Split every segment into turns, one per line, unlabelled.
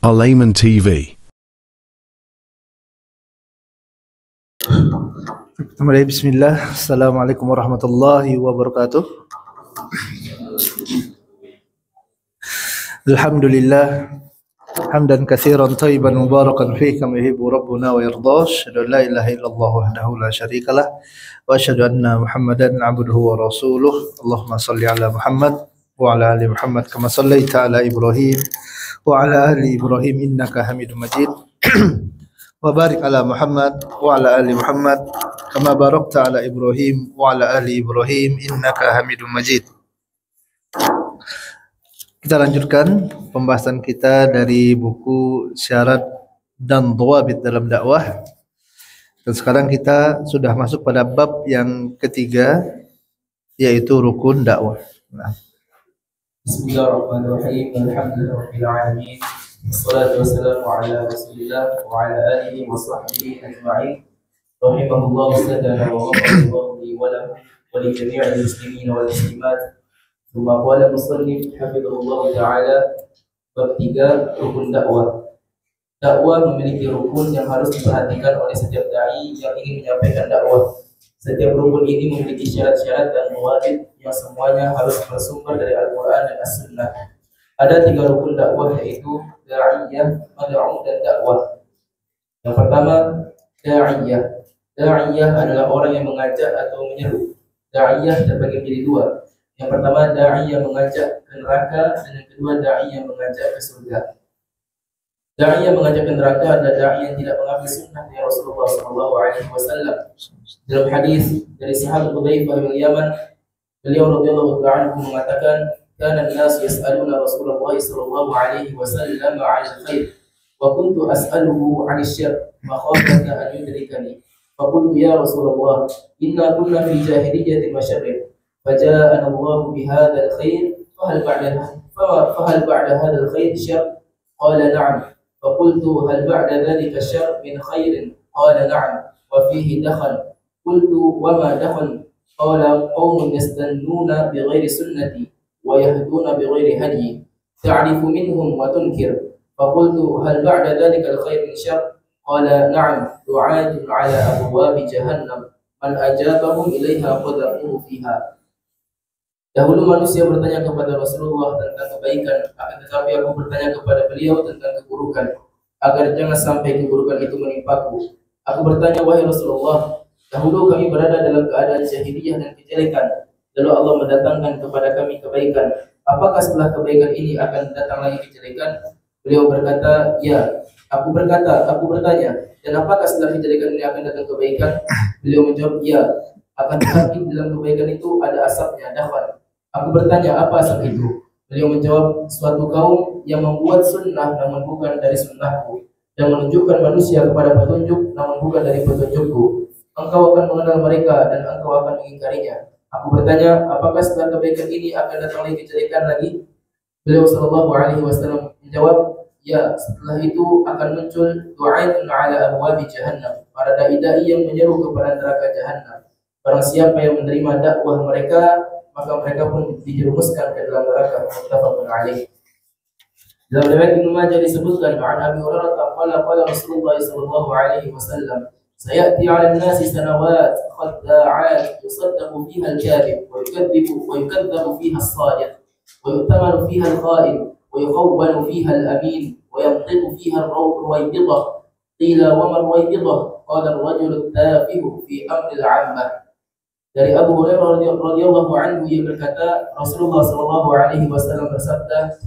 Al-Ayman TV.
Bismillah. Assalamualaikum warahmatullahi wabarakatuh. Alhamdulillah hamdan katsiran thayyiban mubarakan fihi kama yuhibbu rabbuna wa yardah. Asyhadu an la ilaha illallah wahdahu la syarikalah wa asyhadu anna Muhammadan abduhu wa rasuluh. Allahumma shalli ala Muhammad wa ala ali Muhammad kama shallaita ala Ibrahim wa ala ali Ibrahim innaka Hamidum Majid. Wa barik ala Muhammad wa ala ali Muhammad kama barakta ala Ibrahim wa ala ali Ibrahim innaka Hamidum Majid. Kita lanjutkan pembahasan kita dari buku Syarat dan Dhawabit dalam Dakwah. Dan sekarang kita sudah masuk pada bab yang ketiga, yaitu rukun dakwah. Nah.
Bismillahirrahmanirrahim. Alhamdulillahirabbil alamin. Wassalatu wassalamu ala Rasulillah wa ala alihi wa sahbihi ajma'in. Rahimahullahu sadana wa ghafarallahu li wa lahu wa li jami'il muslimin wal muslimat. Thumma qala musannif hafizahullahu ta'ala, bab 3, rukun dakwah. Dakwah memiliki rukun yang harus diperhatikan oleh setiap dai yang ingin menyampaikan dakwah. Setiap rukun ini memiliki syarat-syarat dan mawajib yang semuanya harus bersumber dari Al-Quran dan As-Sunnah. Ada 3 rukun dakwah, yaitu da'iyah, mad'u, dan dakwah. Yang pertama, da'iyah. Da'iyah adalah orang yang mengajak atau menyeru. Da'iyah terbagi menjadi 2. Yang pertama, da'iyah mengajak ke neraka, dan yang kedua, da'iyah mengajak ke surga. Da'iyah mengajak ke neraka adalah da'iyah yang tidak mengambil sunnah dari Rasulullah SAW. Dalam hadis dari sahabat Hudzaifah bin Yaman, beliau radhiyallahu ta'ala anhu mengatakan, "Kana an-nas yas'aluna Rasulullah sallallahu alaihi wasallam 'anil khair, wa kuntu as'aluhu 'anil syarr, makhafata an yudrikani. Fa qultu ya Rasulullah, inna kunna fi jahiliyyatin wa syarrin. فجاءنا الله بهذا الخير فهل بعد هذا الخير شر؟ قال نعم. فقلت هل بعد ذلك الشر من خير؟ قال نعم. وفيه دخل. قلت وما دخل؟ قال قوم يستنون بغير سنتي ويهدون بغير هدي، تعرف منهم وتنكر. فقلت هل بعد ذلك الخير من شر؟ قال نعم، دعاة على أبواب جهنم من أجابهم إليها قذفوه فيها. Dahulu manusia bertanya kepada Rasulullah tentang kebaikan, akan tetapi aku bertanya kepada beliau tentang keburukan, agar jangan sampai keburukan itu menimpaku. Aku bertanya, wahai Rasulullah, dahulu kami berada dalam keadaan jahiliyah dan kejelekan, lalu Allah mendatangkan kepada kami kebaikan. Apakah setelah kebaikan ini akan datang lagi kejelekan? Beliau berkata, ya. Aku bertanya, dan apakah setelah kejelekan ini akan datang kebaikan? Beliau menjawab, ya. Akan tetapi dalam kebaikan itu ada asapnya, dakhal. Aku bertanya, apa asap itu? Beliau menjawab, suatu kaum yang membuat sunnah namun bukan dari sunnahku, dan menunjukkan manusia kepada petunjuk namun bukan dari petunjukku. Engkau akan mengenal mereka dan engkau akan mengingkarinya. Aku bertanya, apakah setelah kebaikan ini akan datang lagi kejelekan lagi? Beliau sallallahu alaihi wasallam menjawab, ya, setelah itu akan muncul du'aitun ala abwabi jahannam, para dai-dai yang menyeru kepada neraka jahannam. Barang siapa yang menerima dakwah mereka, maka mereka pun dijerumuskan ke dalam neraka. Muttafaqun alaih. Dalam riwayat Ibnu Majah disebutkan, "An Abi Hurairah qala Rasulullah sallallahu alaihi wasallam, sayati 'ala an-nasi sanawat khadda'at yusaddaqu fiha al-kadhib wa yukadzabu fiha as-sadiq wa yu'tamanu fiha al-kha'in wa yukhawwanu fiha al-amin wa yantiqu fiha ar-ruwaybidah. Qila wa ma ar-ruwaybidah? Qala ar-rajulu at-tafihu fi amri al-'ammah." Dari Abu Hurairah radhiyallahu anhu, ia berkata, Rasulullah sallallahu alaihi wasallam bersabda,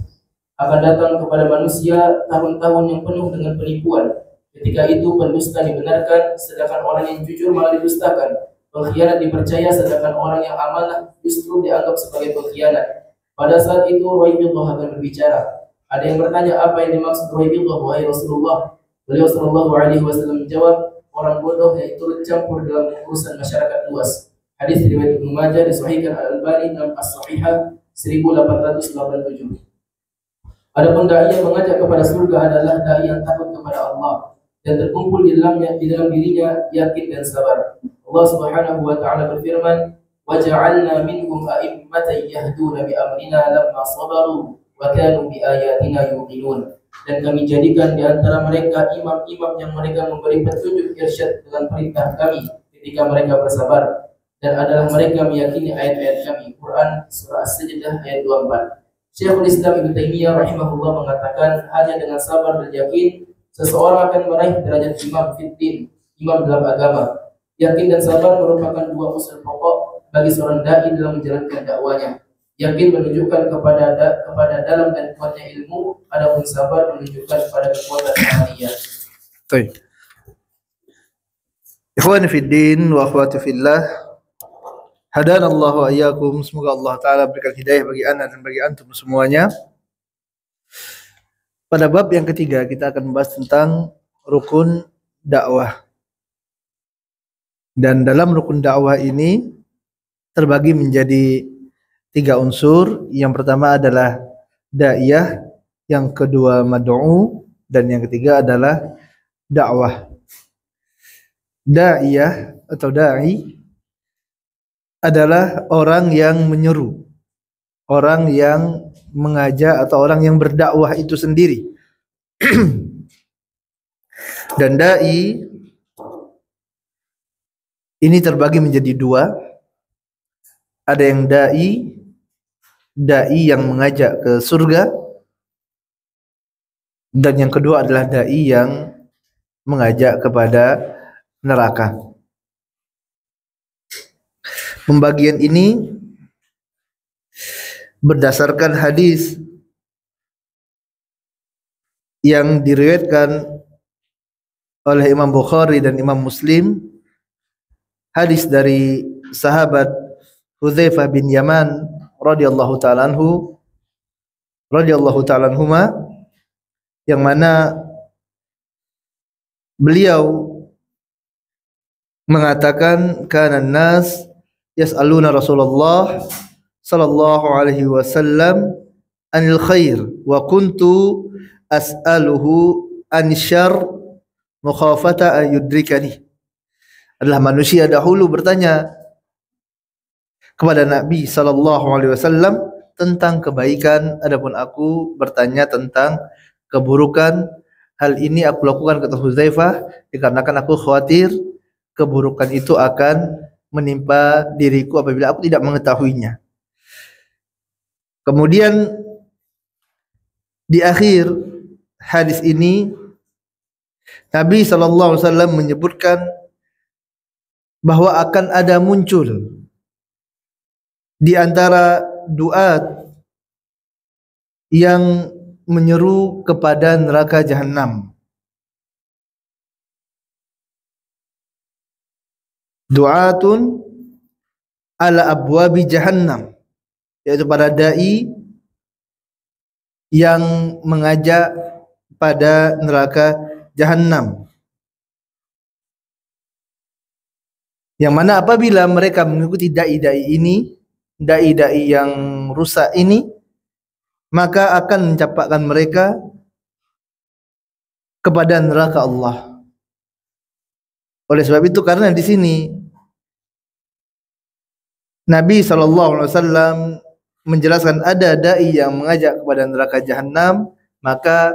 akan datang kepada manusia tahun-tahun yang penuh dengan penipuan. Ketika itu pendusta dibenarkan, sedangkan orang yang jujur malah didustakan. Pengkhianat dipercaya, sedangkan orang yang amanah justru dianggap sebagai pengkhianat. Pada saat itu Ruwaybidah akan berbicara. Ada yang bertanya, apa yang dimaksud Ruwaybidah, wahai Rasulullah? Beliau sallallahu alaihi wasallam menjawab, orang bodoh yang turut campur dalam urusan masyarakat luas. Hadis riwayat Ibnu Majah, disahihkan Al-Albani dalam As-Sahihah 1887. Adapun dai yang mengajak kepada surga adalah dai yang takut kepada Allah dan terkumpul di dalam dirinya yakin dan sabar. Allah Subhanahu wa taala berfirman, "Wa ja'alna minhum a'immatan yahduna bi amrina lamma sabaru wa kanu bi ayatina yuqinun." dan kami jadikan di antara mereka imam-imam yang mereka memberi petunjuk irsyad dengan perintah kami ketika mereka bersabar, dan adalah mereka meyakini ayat-ayat kami. Quran surah As-Sajdah ayat 24. Syekhul Islam Ibnu Taimiyah rahimahullah mengatakan, hanya dengan sabar dan yakin seseorang akan meraih derajat imam fiddin, imam dalam agama. Yakin dan sabar merupakan dua unsur pokok bagi seorang dai dalam menjalankan dakwanya. Yakin menunjukkan kepada dalam dan kuatnya ilmu, adapun sabar menunjukkan pada kekuatan amaliyah.
Baik. Ikhwani fiddin wa akhwati fillah, hadanallahu wa iyyakum. Semoga Allah taala berikan hidayah bagi ana dan bagi antum semuanya. Pada bab yang ketiga kita akan membahas tentang rukun dakwah. Dan dalam rukun dakwah ini terbagi menjadi 3 unsur. Yang pertama adalah da'iyah, yang kedua mad'u, dan yang ketiga adalah dakwah. Da'iyah atau da'i adalah orang yang menyeru, orang yang mengajak atau orang yang berdakwah itu sendiri. Dan da'i ini terbagi menjadi 2. Ada yang da'i yang mengajak ke surga, dan yang kedua adalah da'i yang mengajak kepada neraka. Pembagian ini berdasarkan hadis yang diriwayatkan oleh Imam Bukhari dan Imam Muslim, hadis dari sahabat Hudzaifah bin Yaman radhiyallahu ta'ala anhuma, yang mana beliau mengatakan, kana nas yas'aluna Rasulullah sallallahu alaihi wasallam anil khair wa kuntu as'aluhu an syarr mukhafata ayudrikani. Adalah manusia dahulu bertanya kepada Nabi sallallahu alaihi wasallam tentang kebaikan, adapun aku bertanya tentang keburukan. Hal ini aku lakukan, kata Hudzaifah, dikarenakan aku khawatir keburukan itu akan menimpa diriku apabila aku tidak mengetahuinya. Kemudian di akhir hadis ini Nabi sallallahu alaihi wasallam menyebutkan bahwa akan ada muncul di antara duat yang menyeru kepada neraka jahanam. Du'atun ala abwabi jahannam, yaitu para dai yang mengajak pada neraka jahanam. Yang mana apabila mereka mengikuti dai-dai ini, dai-dai yang rusak ini, maka akan mencampakkan mereka kepada neraka Allah. Oleh sebab itu, karena di sini Nabi SAW menjelaskan ada dai yang mengajak kepada neraka jahanam, maka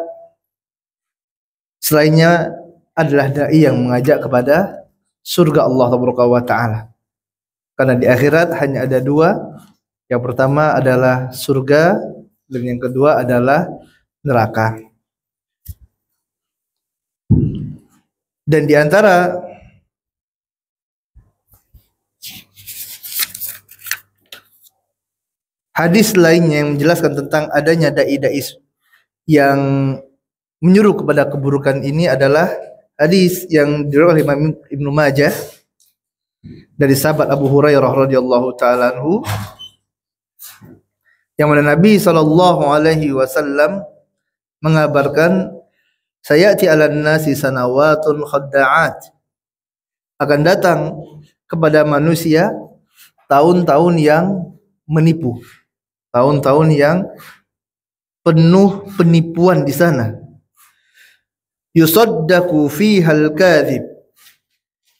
selainnya adalah dai yang mengajak kepada surga Allah Taala. Karena di akhirat hanya ada 2. Yang pertama adalah surga, dan yang kedua adalah neraka. Dan di antara hadis lainnya yang menjelaskan tentang adanya dai-dai yang menyuruh kepada keburukan ini adalah hadis yang diriwayatkan oleh Imam Ibnu Majah dari sahabat Abu Hurairah radhiyallahu taala anhu, yang mana Nabi sallallahu alaihi wasallam mengabarkan, sayati 'alan nasi sanawatun khadda'at, akan datang kepada manusia tahun-tahun yang menipu, tahun-tahun yang penuh penipuan di sana. Yusaddaqu fihal kadhib,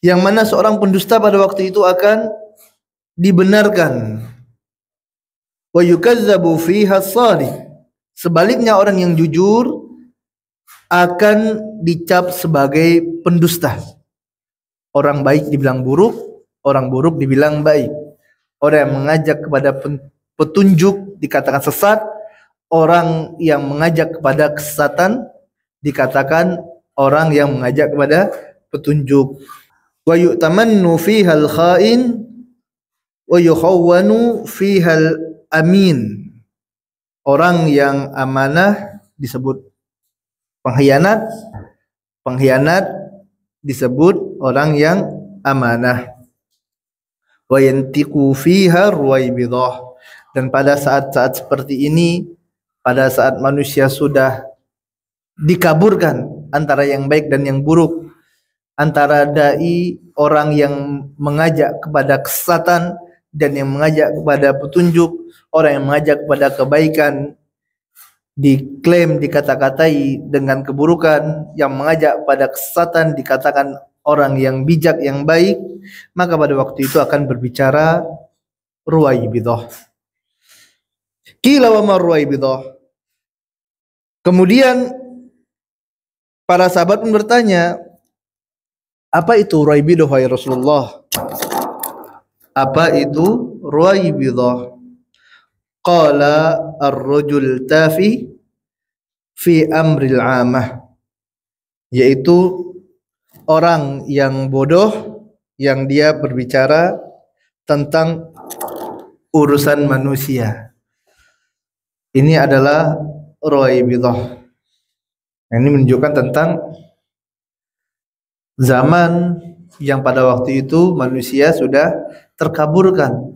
yang mana seorang pendusta pada waktu itu akan dibenarkan. Wa yukazzabu fiha shadiq, sebaliknya orang yang jujur akan dicap sebagai pendusta. Orang baik dibilang buruk, orang buruk dibilang baik. Orang yang mengajak kepada petunjuk dikatakan sesat, orang yang mengajak kepada kesesatan dikatakan orang yang mengajak kepada petunjuk. Wa yu'tamannu fihal kha'in wa yukhawwanu fihal amin. Orang yang amanah disebut pengkhianat, pengkhianat disebut orang yang amanah. Wa yantiqu fiha ruwaibidah. Dan pada saat-saat seperti ini, pada saat manusia sudah dikaburkan antara yang baik dan yang buruk, antara dai orang yang mengajak kepada kesesatan dan yang mengajak kepada petunjuk, orang yang mengajak kepada kebaikan diklaim, dikata-katai dengan keburukan, yang mengajak pada kesesatan dikatakan orang yang bijak, yang baik, maka pada waktu itu akan berbicara ruwaibidah. Qila wa ma ruwaibidah. Kemudian para sahabat pun bertanya, apa itu ruwaibidah wahai Rasulullah? Apa itu ruwaibidah? Qala ar-rajul tafi fi amril amah, yaitu orang yang bodoh yang dia berbicara tentang urusan manusia. Ini adalah ruwaibidah. Ini menunjukkan tentang zaman yang pada waktu itu manusia sudah terkaburkan.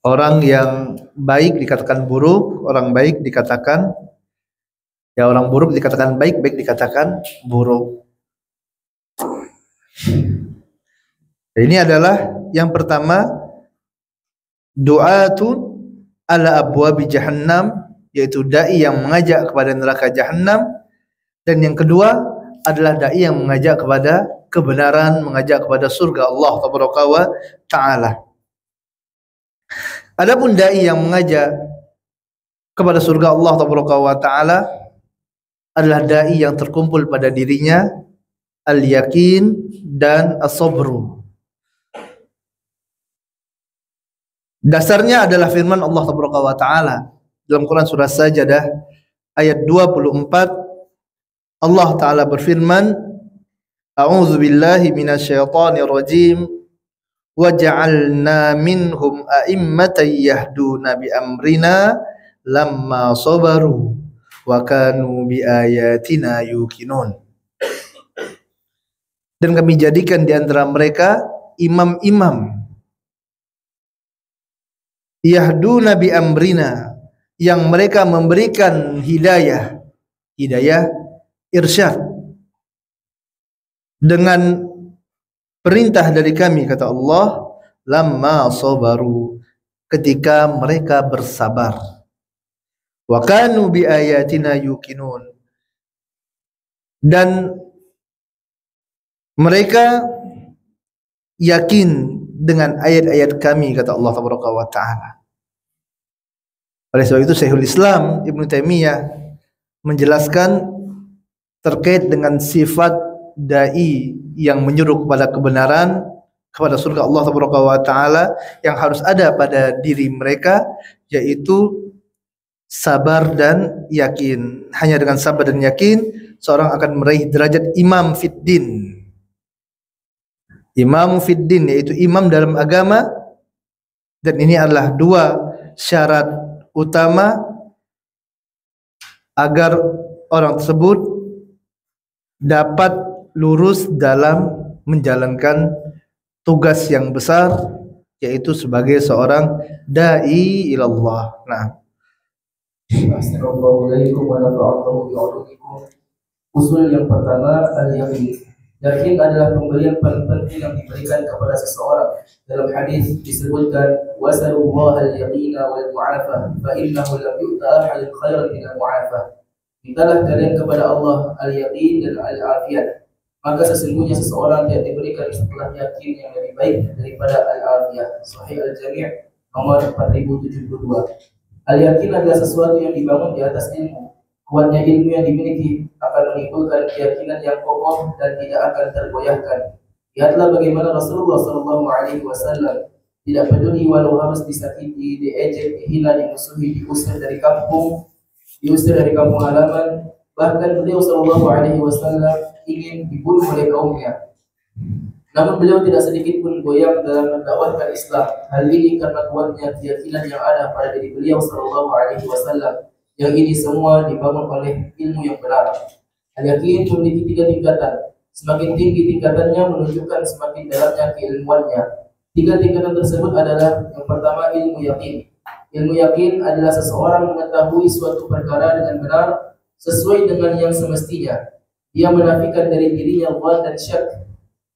Orang yang baik dikatakan buruk, orang baik dikatakan, ya orang buruk dikatakan baik, baik dikatakan buruk. Ini adalah yang pertama, du'atun ala abwabi jahannam, yaitu dai yang mengajak kepada neraka jahannam. Dan yang kedua adalah dai yang mengajak kepada kebenaran, mengajak kepada surga Allah Taala. Adapun dai yang mengajak kepada surga Allah Taala adalah dai yang terkumpul pada dirinya al-yakin dan as-sabru. Dasarnya adalah firman Allah Taala dalam Quran surah Sajadah ayat 24. Allah Taala berfirman, A'udzu billahi minasyaitonir rajim. Waja'alna minhum a'immatan yahduna bi amrina lamma sabaru wa kanu bi ayatina yuqinun. Dan kami jadikan di antara mereka imam-imam yahduna bi amrina, yang mereka memberikan hidayah irsyad dengan perintah dari kami, kata Allah, lamma sabaru, ketika mereka bersabar, wa kanu bi ayatina yuqinun, dan mereka yakin dengan ayat-ayat kami, kata Allah Taala. Oleh sebab itu Syekhul Islam Ibnu Taimiyah menjelaskan terkait dengan sifat dai yang menyuruh kepada kebenaran, kepada surga Allah Taala, yang harus ada pada diri mereka, yaitu sabar dan yakin. Hanya dengan sabar dan yakin seorang akan meraih derajat imam fiddin. Imam fiddin, yaitu imam dalam agama. Dan ini adalah dua syarat utama agar orang tersebut dapat lurus dalam menjalankan tugas yang besar, yaitu sebagai seorang dai ilallah. Nah,
Assalamualaikum warahmatullahi wabarakatuh. Usul yang pertama, al-yakin. Yakin adalah pemberian paling penting yang diberikan kepada seseorang. Dalam hadis disebutkan, wasallallahu al-yaqina wal mu'afah, fa innahu lam yu'ta ahadun khairan min al-mu'afah. Mintalah kalian kepada Allah al-yaqin dan al-afiyat, maka sesungguhnya seseorang tidak diberikan setelah yakin yang lebih baik daripada al-afiyat. Sahih Al-Jami' nomor 4072. Al-yakin adalah sesuatu yang dibangun di atas ilmu. Kuatnya ilmu yang dimiliki akan menimbulkan keyakinan yang kokoh dan tidak akan tergoyahkan. Lihatlah bagaimana Rasulullah SAW tidak peduli walau harus disakiti, diejek, dihina, dimusuhi, diusir dari kampung halaman. Bahkan beliau SAW ingin dibunuh oleh kaumnya. Namun beliau tidak sedikit pun goyah dalam mendakwahkan Islam. Hal ini karena kuatnya keyakinan yang ada pada diri beliau SAW. Yang ini semua dibangun oleh ilmu yang benar. Al-yakin memiliki 3 tingkatan. Semakin tinggi tingkatannya menunjukkan semakin dalamnya keilmuannya. 3 tingkatan tersebut adalah: yang pertama, ilmu yakin. Ilmu yakin adalah seseorang mengetahui suatu perkara dengan benar sesuai dengan yang semestinya. Dia menafikan dari dirinya dhann dan syak.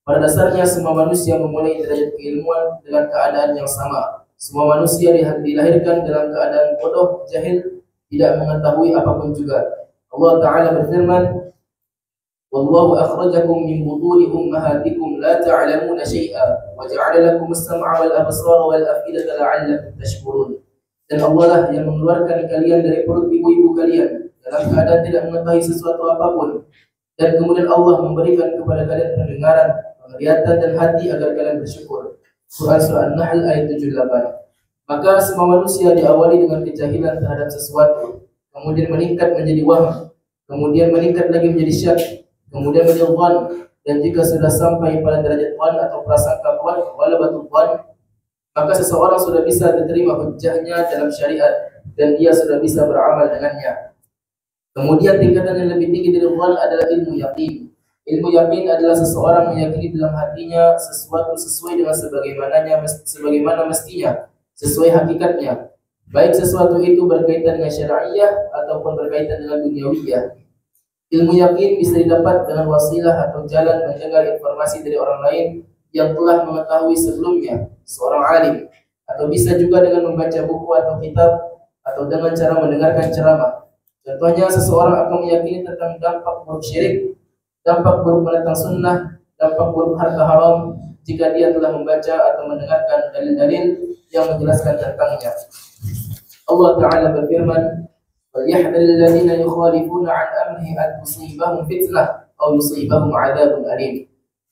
Pada dasarnya semua manusia memulai derajat keilmuan dengan keadaan yang sama. Semua manusia dilahirkan dalam keadaan bodoh, jahil, tidak mengetahui apapun juga. Allah Ta'ala berfirman, "Wallahu akhrajakum min butuni ummahatikum la ta'lamuna syai'a wa ja'ala lakum as-sam'a wal absara wal af'idata la'allakum tashkurun." Dan Allah lah yang mengeluarkan kalian dari perut ibu-ibu kalian dalam keadaan tidak mengetahui sesuatu apapun. Dan kemudian Allah memberikan kepada kalian pendengaran, penglihatan dan hati agar kalian bersyukur. Quran Surah An-Nahl ayat 78. Maka semua manusia diawali dengan kejahilan terhadap sesuatu, kemudian meningkat menjadi waham, kemudian meningkat lagi menjadi syak, kemudian menjadi dhann, dan jika sudah sampai pada derajat dhann atau prasangka kuat, ghalabatul dhann, maka seseorang sudah bisa diterima hujjahnya dalam syariat dan dia sudah bisa beramal dengannya. Kemudian tingkatan yang lebih tinggi dari dhann adalah ilmu yakin. Ilmu yakin adalah seseorang meyakini dalam hatinya sesuatu sesuai dengan sebagaimana mestinya, sesuai hakikatnya, baik sesuatu itu berkaitan dengan syar'iyah ataupun berkaitan dengan duniawiyah. Ilmu yakin bisa didapat dengan wasilah atau jalan mendengar informasi dari orang lain yang telah mengetahui sebelumnya, seorang alim, atau bisa juga dengan membaca buku atau kitab, atau dengan cara mendengarkan ceramah. Contohnya, seseorang akan meyakini tentang dampak buruk syirik, dampak buruk menentang sunnah, dampak buruk harta haram, jika dia telah membaca atau mendengarkan dalil-dalil yang menjelaskan tentangnya. Allah Ta'ala berfirman, وَلْيَحْذَرِ الَّذِينَ يُخَالِفُونَ عَنْ أَمْرِهِ أَنْ تُصِيبَهُمْ فِتْنَةٌ أَوْ يُصِيبَهُمْ عَذَابٌ أَلِيمٌ.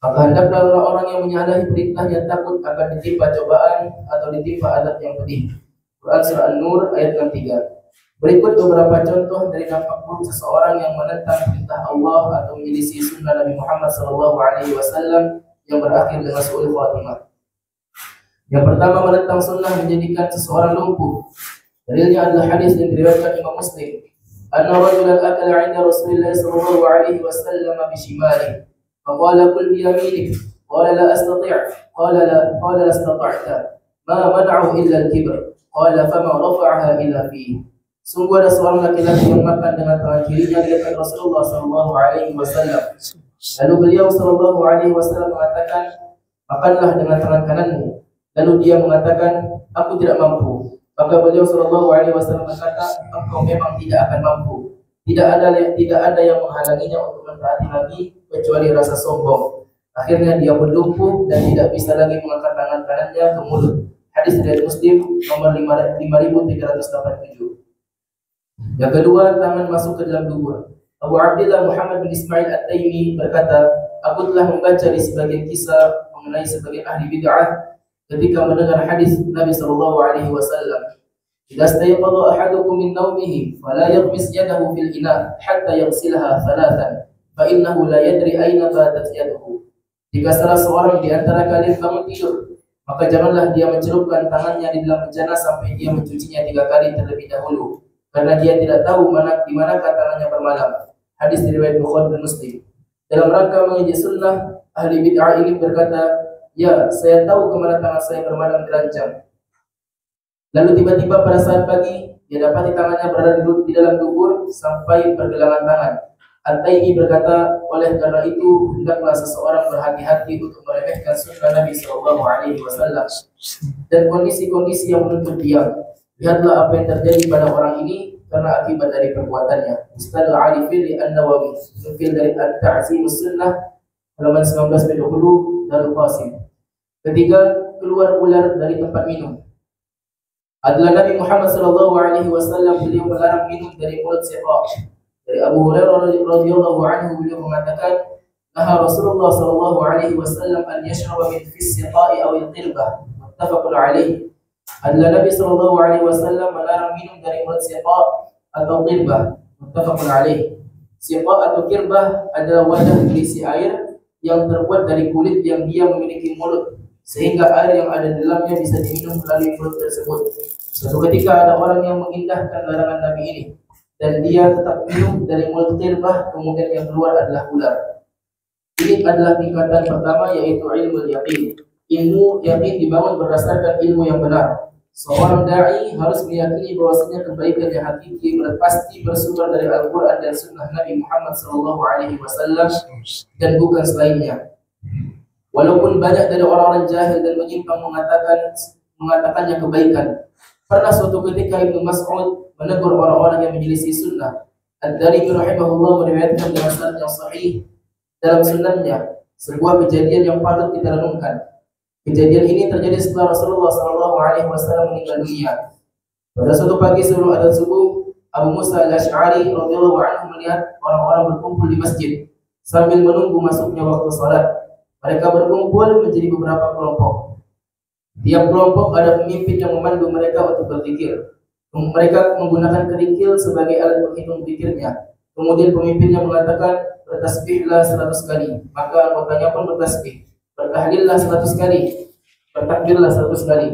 Maka hendaklah orang-orang yang menyalahi perintahnya takut akan ditimpa cobaan atau ditimpa azab yang pedih. Quran Surah An-Nur ayat 63. Berikut beberapa contoh dari dampak buruk seseorang yang menentang perintah Allah atau menyelisih sunnah Nabi Muhammad SAW yang berakhir dengan su'ul khatimah. Yang pertama, menentang sunnah menjadikan seseorang lumpuh. Dalilnya adalah hadis yang diriwayatkan Imam Muslim. Anna rajulan akala 'inda Rasulillah sallallahu alaihi wasallam bi shimalihi. Faqala qul bi yaminik. Qala la astati'. Qala la istata'ta. Ma mana'ahu illa al-kibr. Qala fama rafa'aha illa fihi. Sungguh ada seorang laki-laki yang makan dengan tangan kirinya di dekat Rasulullah sallallahu alaihi wasallam. Lalu beliau sallallahu alaihi wasallam mengatakan, "Makanlah dengan tangan kananmu." Lalu dia mengatakan, "Aku tidak mampu." Maka beliau sallallahu alaihi wasallam berkata, "Engkau memang tidak akan mampu. Tidak ada yang menghalanginya untuk mentaati Nabi kecuali rasa sombong." Akhirnya dia pun lumpuh dan tidak bisa lagi mengangkat tangan kanannya ke mulut. Hadis riwayat Muslim nomor 5387. Yang kedua, tangan masuk ke dalam dubur. Abu Abdillah Muhammad bin Ismail At-Taimi berkata, "Aku telah membaca di sebagian kisah mengenai sebagian ahli bid'ah ketika mendengar hadis Nabi sallallahu alaihi wasallam, "Idza stayqadha ahadukum min nawmihi fala yaghmis yadahu fil ina hatta yaghsilaha thalathan, fa innahu la yadri ayna batat yaduhu." Jika salah seorang di antara kalian bangun tidur, maka janganlah dia mencelupkan tangannya di dalam bejana sampai dia mencucinya 3 kali terlebih dahulu, karena dia tidak tahu di manakah tangannya bermalam. Hadis riwayat Bukhari dan Muslim. Dalam rangka mengejek sunnah, ahli bid'ah ini berkata, "Ya, saya tahu kemana tangan saya bermalam dirancang." Lalu tiba-tiba pada saat pagi, dia dapati tangannya berada di dalam dubur sampai pergelangan tangan. At-Taimi berkata, oleh karena itu hendaklah seseorang berhati-hati untuk meremehkan sunnah Nabi SAW dan kondisi-kondisi yang menuntut diam. Lihatlah apa yang terjadi pada orang ini karena akibat dari perbuatannya. Ustaz Ali Fili An-Nawawi mungkin dari At-Ta'zimus Sunnah halaman 1920 Darul Qasim. Ketiga, keluar ular dari tempat minum. Adalah Nabi Muhammad SAW, beliau melarang minum dari mulut siqaq. Dari Abu Hurairah radhiyallahu anhu beliau mengatakan, "Naha Rasulullah sallallahu alaihi wasallam an yashraba min fis siqa'i aw al-qirbah." Muttafaqun alaih. Adalah Nabi sallallahu alaihi wasallam melarang minum dari mulut siqa' atau qirbah. Muttafaqun alaih. Siqa' atau qirbah adalah wadah berisi air yang terbuat dari kulit yang dia memiliki mulut, sehingga air yang ada di dalamnya bisa diminum melalui mulut tersebut. Suatu ketika ada orang yang mengindahkan larangan Nabi ini, dan dia tetap minum dari mulut qirbah, kemudian yang keluar adalah ular. Ini adalah tingkatan pertama, yaitu ilmu yaqin. Ilmu yaqin dibangun berdasarkan ilmu yang benar. Seorang dai harus meyakini bahwasanya kebaikan yang hakiki pasti bersumber dari Al-Quran dan Sunnah Nabi Muhammad SAW dan bukan selainnya. Walaupun banyak dari orang-orang jahil dan menyimpang mengatakannya kebaikan. Pernah suatu ketika Ibnu Mas'ud menegur orang-orang yang menyelisih sunnah. Ad-Darimi rahimahullah meriwayatkan dengan sanad yang sahih dalam sunannya sebuah kejadian yang patut kita renungkan. Kejadian ini terjadi setelah Rasulullah SAW meninggal dunia. Pada suatu pagi sebelum adzan subuh, Abu Musa al-Asy'ari radhiyallahu anhu melihat orang-orang berkumpul di masjid sambil menunggu masuknya waktu salat. Mereka berkumpul menjadi beberapa kelompok. Tiap kelompok ada pemimpin yang memandu mereka untuk berzikir. Mereka menggunakan kerikil sebagai alat penghitung zikirnya. Kemudian pemimpinnya mengatakan, bertasbihlah 100 kali. Maka anggotanya pun bertasbih. Bertahlillah 100 kali. Bertakbirlah 100 kali.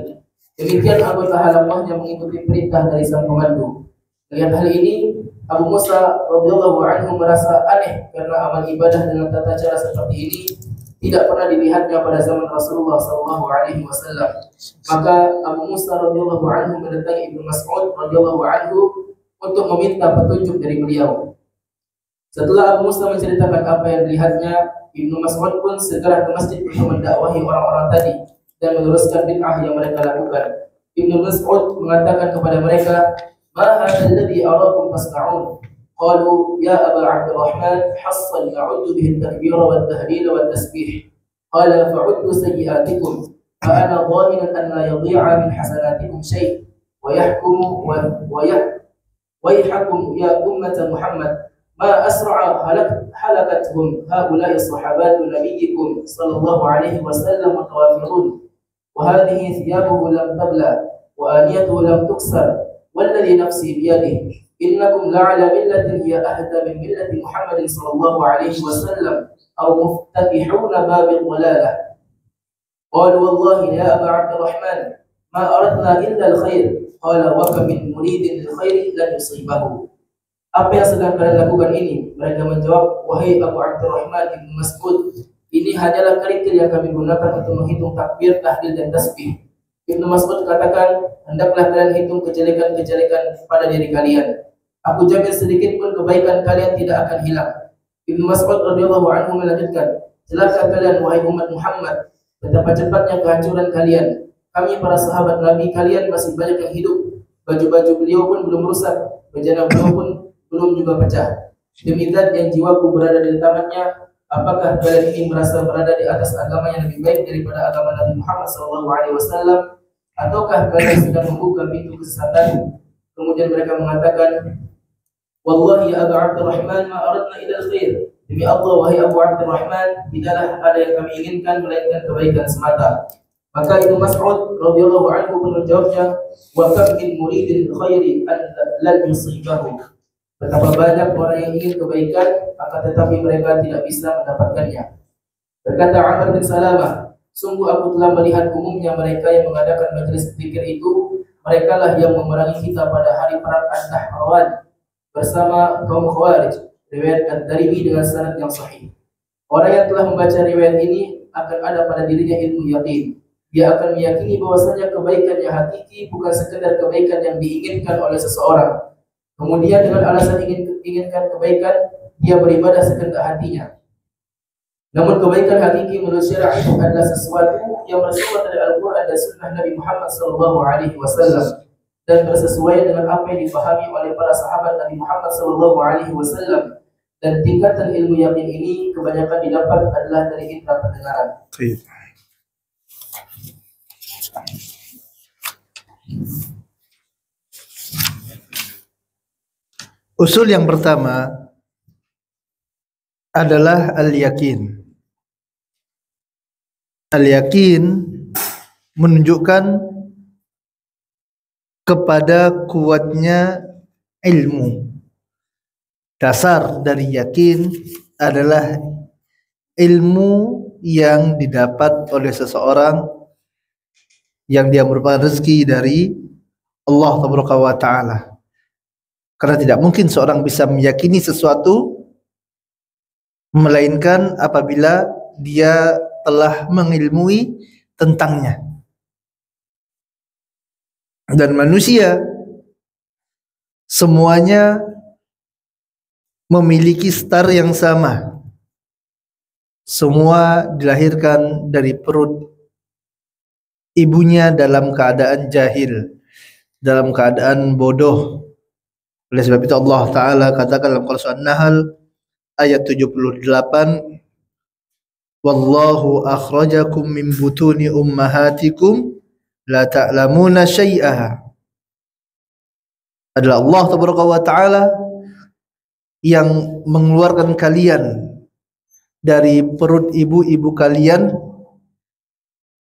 Demikian anggota halaqahnya mengikuti perintah dari sang pemandu. Melihat hal ini, Abu Musa radhiyallahu anhu merasa aneh karena amal ibadah dengan tata cara seperti ini tidak pernah dilihatnya pada zaman Rasulullah SAW. Maka Abu Musa radhiyallahu anhu mendatangi Ibnu Mas'ud radhiyallahu anhu untuk meminta petunjuk dari beliau. Setelah Abu Musa menceritakan apa yang dilihatnya, Ibnu Mas'ud pun segera ke masjid untuk mendakwahi orang-orang tadi dan meluruskan bid'ah yang mereka lakukan. Ibnu Mas'ud mengatakan kepada mereka, "Ma hadzal ladzi arakum tasna'un?" Qalu, "Ya Aba Abdurrahman, hassan na'uddu bihi at-takbira wat-tahlil wat-tasbih." Qala fa'uddu sayyi'atikum fa ana dhaminun an la yadhi'a min hasanatikum syai' wa yahkumu wa yahkum ya ummata Muhammad ما أسرع حلقتهم هؤلاء الصحابات نبيكم صلى الله عليه وسلم متوافرون وهذه ثيابه لم تبلى وآنيته لم تكسر والذي نفسي بيده إنكم لعلى ملة هي أهدى من ملة محمد صلى الله عليه وسلم أو مفتتحون باب الضلالة. قالوا والله يا أبا عبد الرحمن ما أردنا إلا الخير. قال وكم من مريد للخير لن يصيبه. Apa yang sedang kalian lakukan ini? Mereka menjawab, wahai Abu Abdurrahman Ibnu Mas'ud, ini hanyalah kerikil yang kami gunakan untuk menghitung takbir, tahlil, dan tasbih. Ibnu Mas'ud katakan, hendaklah kalian hitung kejelekan-kejelekan pada diri kalian. Aku jamin sedikit pun kebaikan kalian tidak akan hilang. Ibnu Mas'ud radhiyallahu anhu melanjutkan, celaka kalian wahai umat Muhammad, betapa cepatnya kehancuran kalian. Kami para sahabat Nabi kalian masih banyak yang hidup. Baju-baju beliau pun belum rusak, bejana beliau pun belum juga pecah. Demi zat yang jiwaku berada di tangannya, apakah kalian ini merasa berada di atas agama yang lebih baik daripada agama Nabi Muhammad SAW? Ataukah kalian sedang membuka pintu kesesatan? Kemudian mereka mengatakan, wallahi ya Abu Abdurrahman ma aradna ila al-khair. Demi Allah wahai Abu Abdurrahman, tidaklah ada yang kami inginkan melainkan kebaikan semata. Maka Ibnu Mas'ud radhiyallahu anhu pun menjawabnya, wa kam min muridin khairi lan yusibahu. Betapa banyak orang yang ingin kebaikan, akan tetapi mereka tidak bisa mendapatkannya. Berkata Amr bin Salamah, sungguh aku telah melihat umumnya mereka yang mengadakan majelis zikir itu, mereka lah yang memerangi kita pada hari perang An-Nahrawan bersama kaum Khawarij. Riwayat Ad-Darimi dengan sanad yang sahih. Orang yang telah membaca riwayat ini akan ada pada dirinya ilmu yakin. Dia akan meyakini bahwasanya kebaikan yang hakiki bukan sekedar kebaikan yang diinginkan oleh seseorang. Kemudian dengan alasan inginkan kebaikan, dia beribadah sekehendak hatinya. Namun kebaikan hakiki menurut syariat adalah sesuatu yang bersumber dari Al-Quran dan Sunnah Nabi Muhammad SAW dan bersesuaian dengan apa yang dipahami oleh para sahabat Nabi Muhammad SAW. Dan tingkatan ilmu yakin ini kebanyakan didapat adalah dari indera pendengaran.
Usul yang pertama, adalah al-yakin. Al-yakin menunjukkan kepada kuatnya ilmu. Dasar dari yakin adalah ilmu yang didapat oleh seseorang yang dia merupakan rezeki dari Allah Taala. Karena tidak mungkin seorang bisa meyakini sesuatu melainkan apabila dia telah mengilmui tentangnya. Dan manusia semuanya memiliki star yang sama. Semua dilahirkan dari perut ibunya dalam keadaan jahil, dalam keadaan bodoh. Oleh sebab itu Allah Ta'ala katakan dalam Quran An-Nahl ayat 78, Wallahu akhrajakum min butuni ummahatikum la ta'lamuna syai'aha. Adalah Allah Ta'ala yang mengeluarkan kalian dari perut ibu-ibu kalian,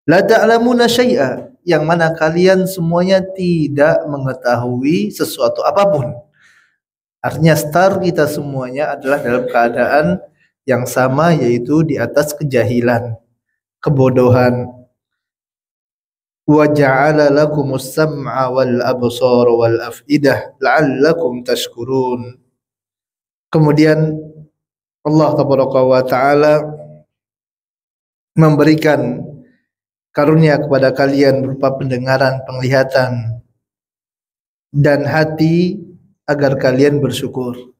la ta'lamuna syai'a, yang mana kalian semuanya tidak mengetahui sesuatu apapun. Artinya star kita semuanya adalah dalam keadaan yang sama, yaitu di atas kejahilan, kebodohan. Wa ja'ala lakumus sam'a wal absara wal af'idah la'allakum tashkurun. Kemudian Allah Ta'ala memberikan karunia kepada kalian berupa pendengaran, penglihatan, dan hati agar kalian bersyukur.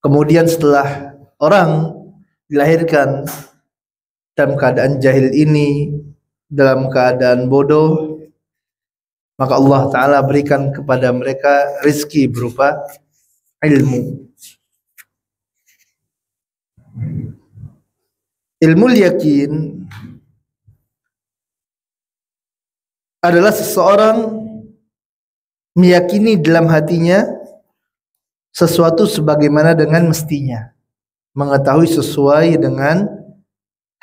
Kemudian setelah orang dilahirkan dalam keadaan jahil ini, dalam keadaan bodoh, maka Allah Ta'ala berikan kepada mereka rizki berupa ilmu. Ilmu yakin adalah seseorang meyakini dalam hatinya sesuatu sebagaimana dengan mestinya, mengetahui sesuai dengan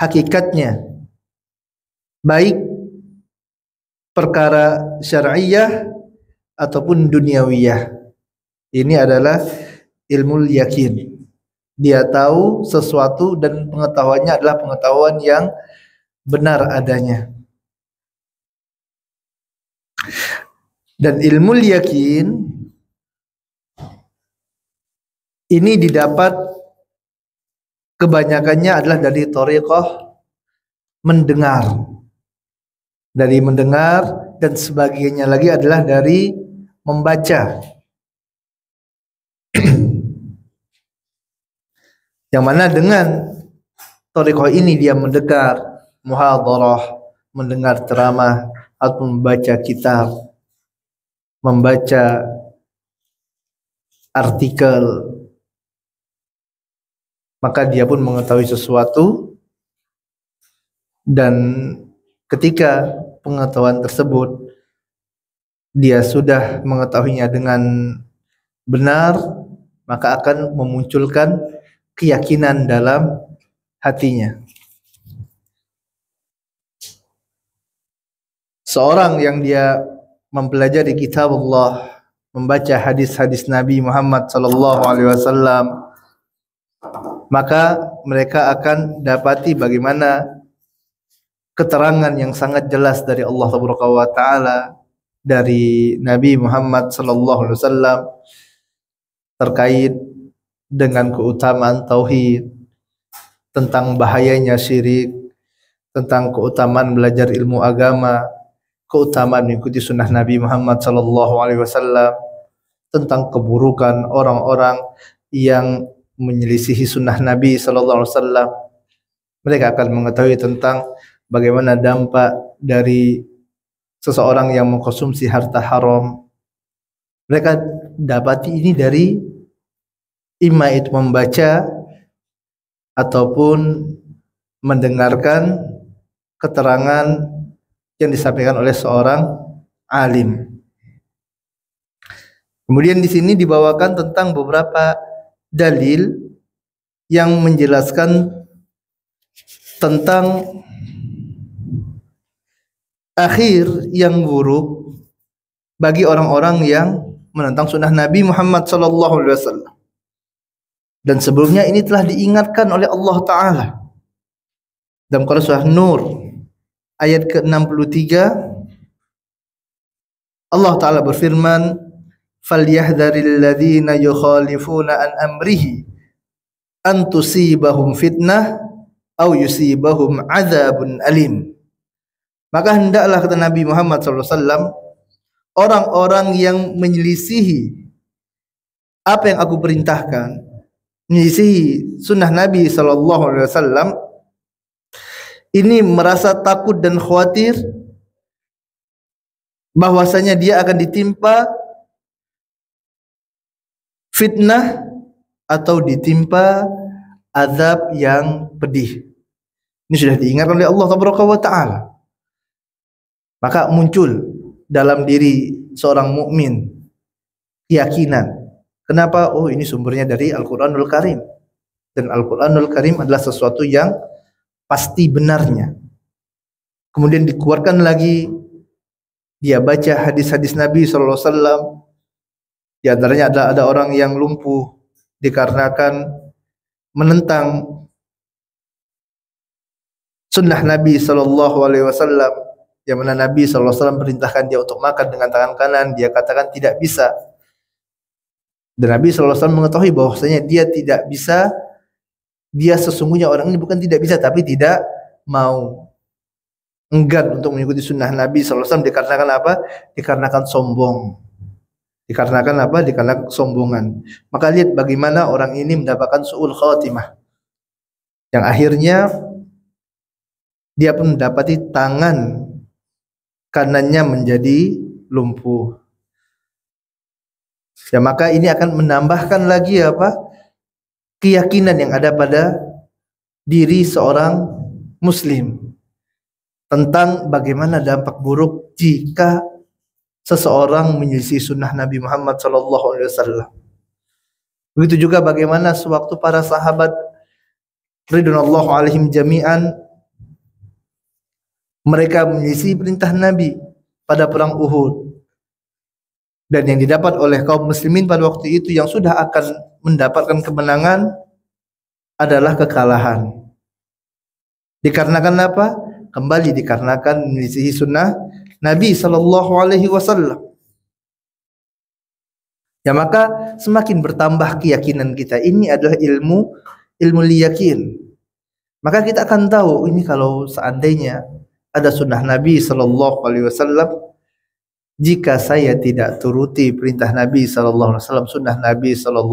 hakikatnya, baik perkara syar'iyah ataupun duniawiyah. Ini adalah ilmu yakin. Dia tahu sesuatu dan pengetahuannya adalah pengetahuan yang benar adanya. Dan ilmu yakin ini didapat kebanyakannya adalah dari thariqah mendengar. Dari mendengar, dan sebagainya lagi adalah dari membaca. Yang mana dengan thariqah ini dia mendengar muhadarah, mendengar ceramah, atau membaca kitab, membaca artikel, maka dia pun mengetahui sesuatu. Dan ketika pengetahuan tersebut dia sudah mengetahuinya dengan benar, maka akan memunculkan keyakinan dalam hatinya. Seorang yang dia mempelajari kitab Allah, membaca hadis-hadis Nabi Muhammad sallallahu alaihi wasallam, maka mereka akan dapati bagaimana keterangan yang sangat jelas dari Allah Ta'ala, dari Nabi Muhammad sallallahu alaihi wasallam terkait dengan keutamaan tauhid, tentang bahayanya syirik, tentang keutamaan belajar ilmu agama, keutamaan mengikuti sunnah Nabi Muhammad sallallahu alaihi wasallam, tentang keburukan orang-orang yang menyelisihi sunnah Nabi sallallahu alaihi wasallam. Mereka akan mengetahui tentang bagaimana dampak dari seseorang yang mengkonsumsi harta haram. Mereka dapati ini dari imma itu membaca ataupun mendengarkan keterangan yang disampaikan oleh seorang alim. Kemudian di sini dibawakan tentang beberapa dalil yang menjelaskan tentang akhir yang buruk bagi orang-orang yang menentang sunnah Nabi Muhammad SAW. Dan sebelumnya ini telah diingatkan oleh Allah Ta'ala dalam Quran surah Nur ayat ke-63. Allah Ta'ala berfirman, "Falyahdharil ladzina yukhalifuna an amrihi an tusibahum fitnah aw yusibahum adzabun alim." Maka hendaklah, kata Nabi Muhammad SAW, orang-orang yang menyelisihi apa yang aku perintahkan, menyelisihi sunnah Nabi SAW, ini merasa takut dan khawatir bahwasanya dia akan ditimpa fitnah atau ditimpa azab yang pedih. Ini sudah diingatkan oleh Allah Taala. Maka muncul dalam diri seorang mukmin keyakinan. Kenapa? Oh, ini sumbernya dari Al-Qur'anul Karim. Dan Al-Qur'anul Karim adalah sesuatu yang pasti benarnya. Kemudian dikeluarkan lagi, dia baca hadis-hadis Nabi SAW. Di antaranya ada orang yang lumpuh dikarenakan menentang sunnah Nabi SAW. Yang mana Nabi SAW perintahkan dia untuk makan dengan tangan kanan, dia katakan tidak bisa. Dan Nabi SAW mengetahui bahwasanya dia tidak bisa, dia sesungguhnya orang ini bukan tidak bisa, tapi tidak mau, enggan untuk mengikuti sunnah Nabi SAW. Dikarenakan apa? Dikarenakan sombong. Dikarenakan apa? Dikarenakan kesombongan. Maka lihat bagaimana orang ini mendapatkan su'ul khatimah, yang akhirnya dia pun mendapati tangan kanannya menjadi lumpuh. Ya, maka ini akan menambahkan lagi apa? Keyakinan yang ada pada diri seorang muslim tentang bagaimana dampak buruk jika seseorang menyelisih sunnah Nabi Muhammad SAW. Begitu juga bagaimana sewaktu para sahabat ridwanullah alaihim jami'an, mereka menyelisih perintah Nabi pada perang Uhud. Dan yang didapat oleh kaum muslimin pada waktu itu yang sudah akan mendapatkan kemenangan adalah kekalahan. Dikarenakan apa? Kembali dikarenakan menyelisihi sunnah Nabi SAW. Ya, maka semakin bertambah keyakinan kita. Ini adalah ilmu yakin. Maka kita akan tahu, ini kalau seandainya ada sunnah Nabi SAW, jika saya tidak turuti perintah Nabi SAW, sunnah Nabi SAW,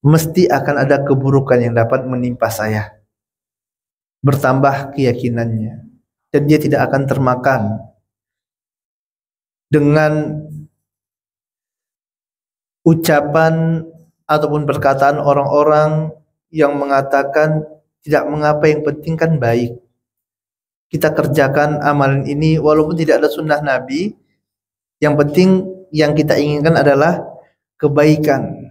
mesti akan ada keburukan yang dapat menimpa saya. Bertambah keyakinannya, dan dia tidak akan termakan dengan ucapan ataupun perkataan orang-orang yang mengatakan tidak mengapa, yang penting kan baik. Kita kerjakan amalan ini walaupun tidak ada sunnah Nabi, yang penting yang kita inginkan adalah kebaikan.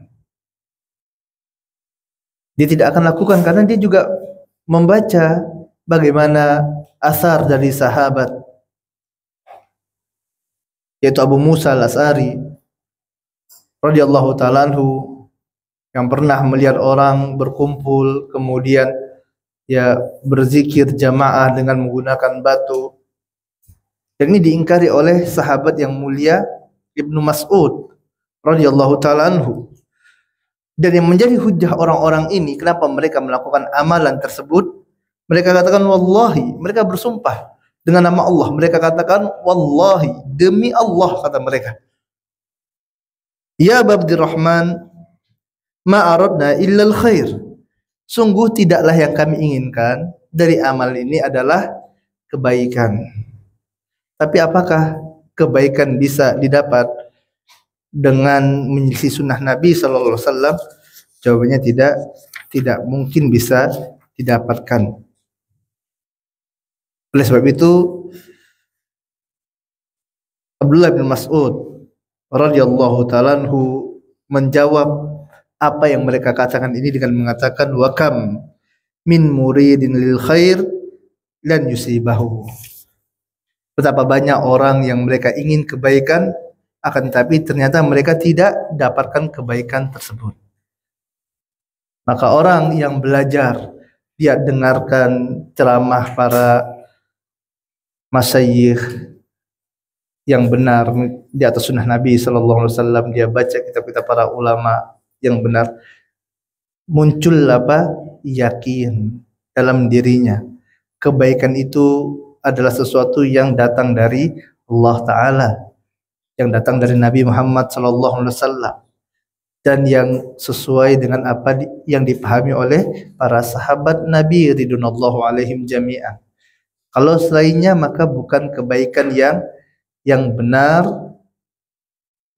Dia tidak akan lakukan karena dia juga membaca bagaimana asar dari sahabat, yaitu Abu Musa al-Asy'ari radhiyallahu ta'ala anhu, yang pernah melihat orang berkumpul kemudian ya berzikir jamaah dengan menggunakan batu. Dan ini diingkari oleh sahabat yang mulia Ibnu Mas'ud radhiyallahu ta'ala anhu. Dan yang menjadi hujah orang-orang ini, kenapa mereka melakukan amalan tersebut? Mereka katakan wallahi, mereka bersumpah dengan nama Allah. Mereka katakan wallahi, demi Allah, kata mereka, ya Abdurrahman, ma aradna illa al-khair. Sungguh tidaklah yang kami inginkan dari amal ini adalah kebaikan. Tapi apakah kebaikan bisa didapat dengan menyelisih sunnah Nabi SAW? Jawabannya tidak mungkin bisa didapatkan. Oleh sebab itu Abdullah bin Mas'ud radhiyallahu ta'ala anhu menjawab apa yang mereka katakan ini dengan mengatakan wa kam min muridin lil khair lan yusibahu. Betapa banyak orang yang mereka ingin kebaikan, akan tetapi ternyata mereka tidak dapatkan kebaikan tersebut. Maka orang yang belajar, dia dengarkan ceramah para masyayikh yang benar di atas sunnah Nabi sallallahu alaihi wasallam, dia baca kitab-kitab para ulama yang benar, muncul apa? Yakin dalam dirinya. Kebaikan itu adalah sesuatu yang datang dari Allah Ta'ala, yang datang dari Nabi Muhammad sallallahu alaihi wasallam, dan yang sesuai dengan apa yang dipahami oleh para sahabat Nabi ridwanullahu alaihim jami'an. Kalau selainnya maka bukan kebaikan yang benar,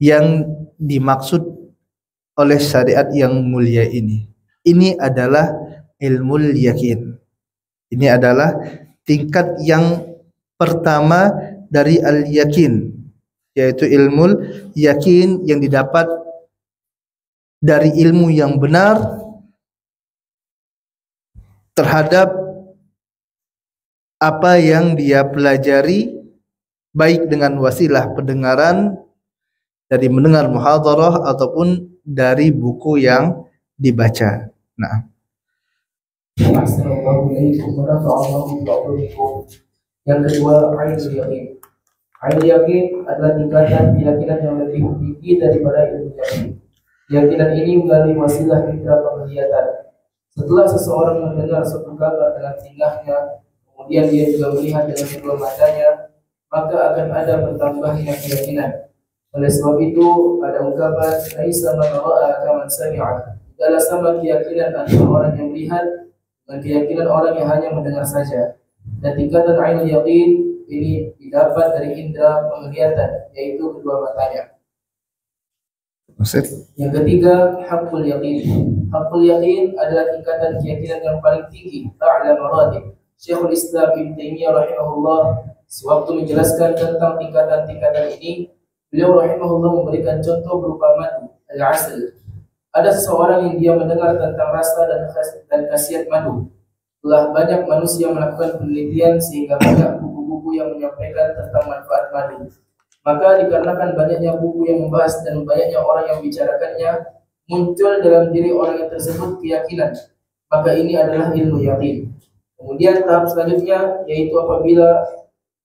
yang dimaksud oleh syariat yang mulia ini. Ini adalah ilmul yakin. Ini adalah tingkat yang pertama dari al-yakin, yaitu ilmul yakin yang didapat dari ilmu yang benar terhadap apa yang dia pelajari, baik dengan wasilah pendengaran dari mendengar muhadharah ataupun dari buku yang dibaca. Nah,
yang kedua, ainul yakin. Ainul yakin adalah tingkatan keyakinan yang lebih tinggi daripada ilmu yakin. Keyakinan ini melalui wasilah indera penglihatan. Setelah seseorang mendengar suatu kabar dengan tingkahnya, kemudian dia juga melihat dengan kedua matanya, maka akan ada bertambahnya keyakinan. Oleh sebab itu ada ungkapan laisa man ra'a kaman sami'a. Tidaklah sama keyakinan antara orang yang melihat dan keyakinan orang yang hanya mendengar saja. Dan tingkatan ainul yaqin ini didapat dari indera penglihatan, yaitu kedua matanya. Yang ketiga, haqqul yaqin. Haqqul yaqin adalah tingkatan keyakinan yang paling tinggi, a'la maratib. Syekhul Islam Ibnu Taimiyah rahimahullah sewaktu menjelaskan tentang tingkatan-tingkatan ini, beliau rahimahullah memberikan contoh berupa madu, al-asal. Ada seseorang yang dia mendengar tentang rasa dan khasiat madu. Telah banyak manusia melakukan penelitian sehingga banyak buku-buku yang menyampaikan tentang manfaat madu. Maka dikarenakan banyaknya buku yang membahas dan banyaknya orang yang bicarakannya, muncul dalam diri orang yang tersebut keyakinan. Maka ini adalah ilmu yakin. Kemudian tahap selanjutnya yaitu apabila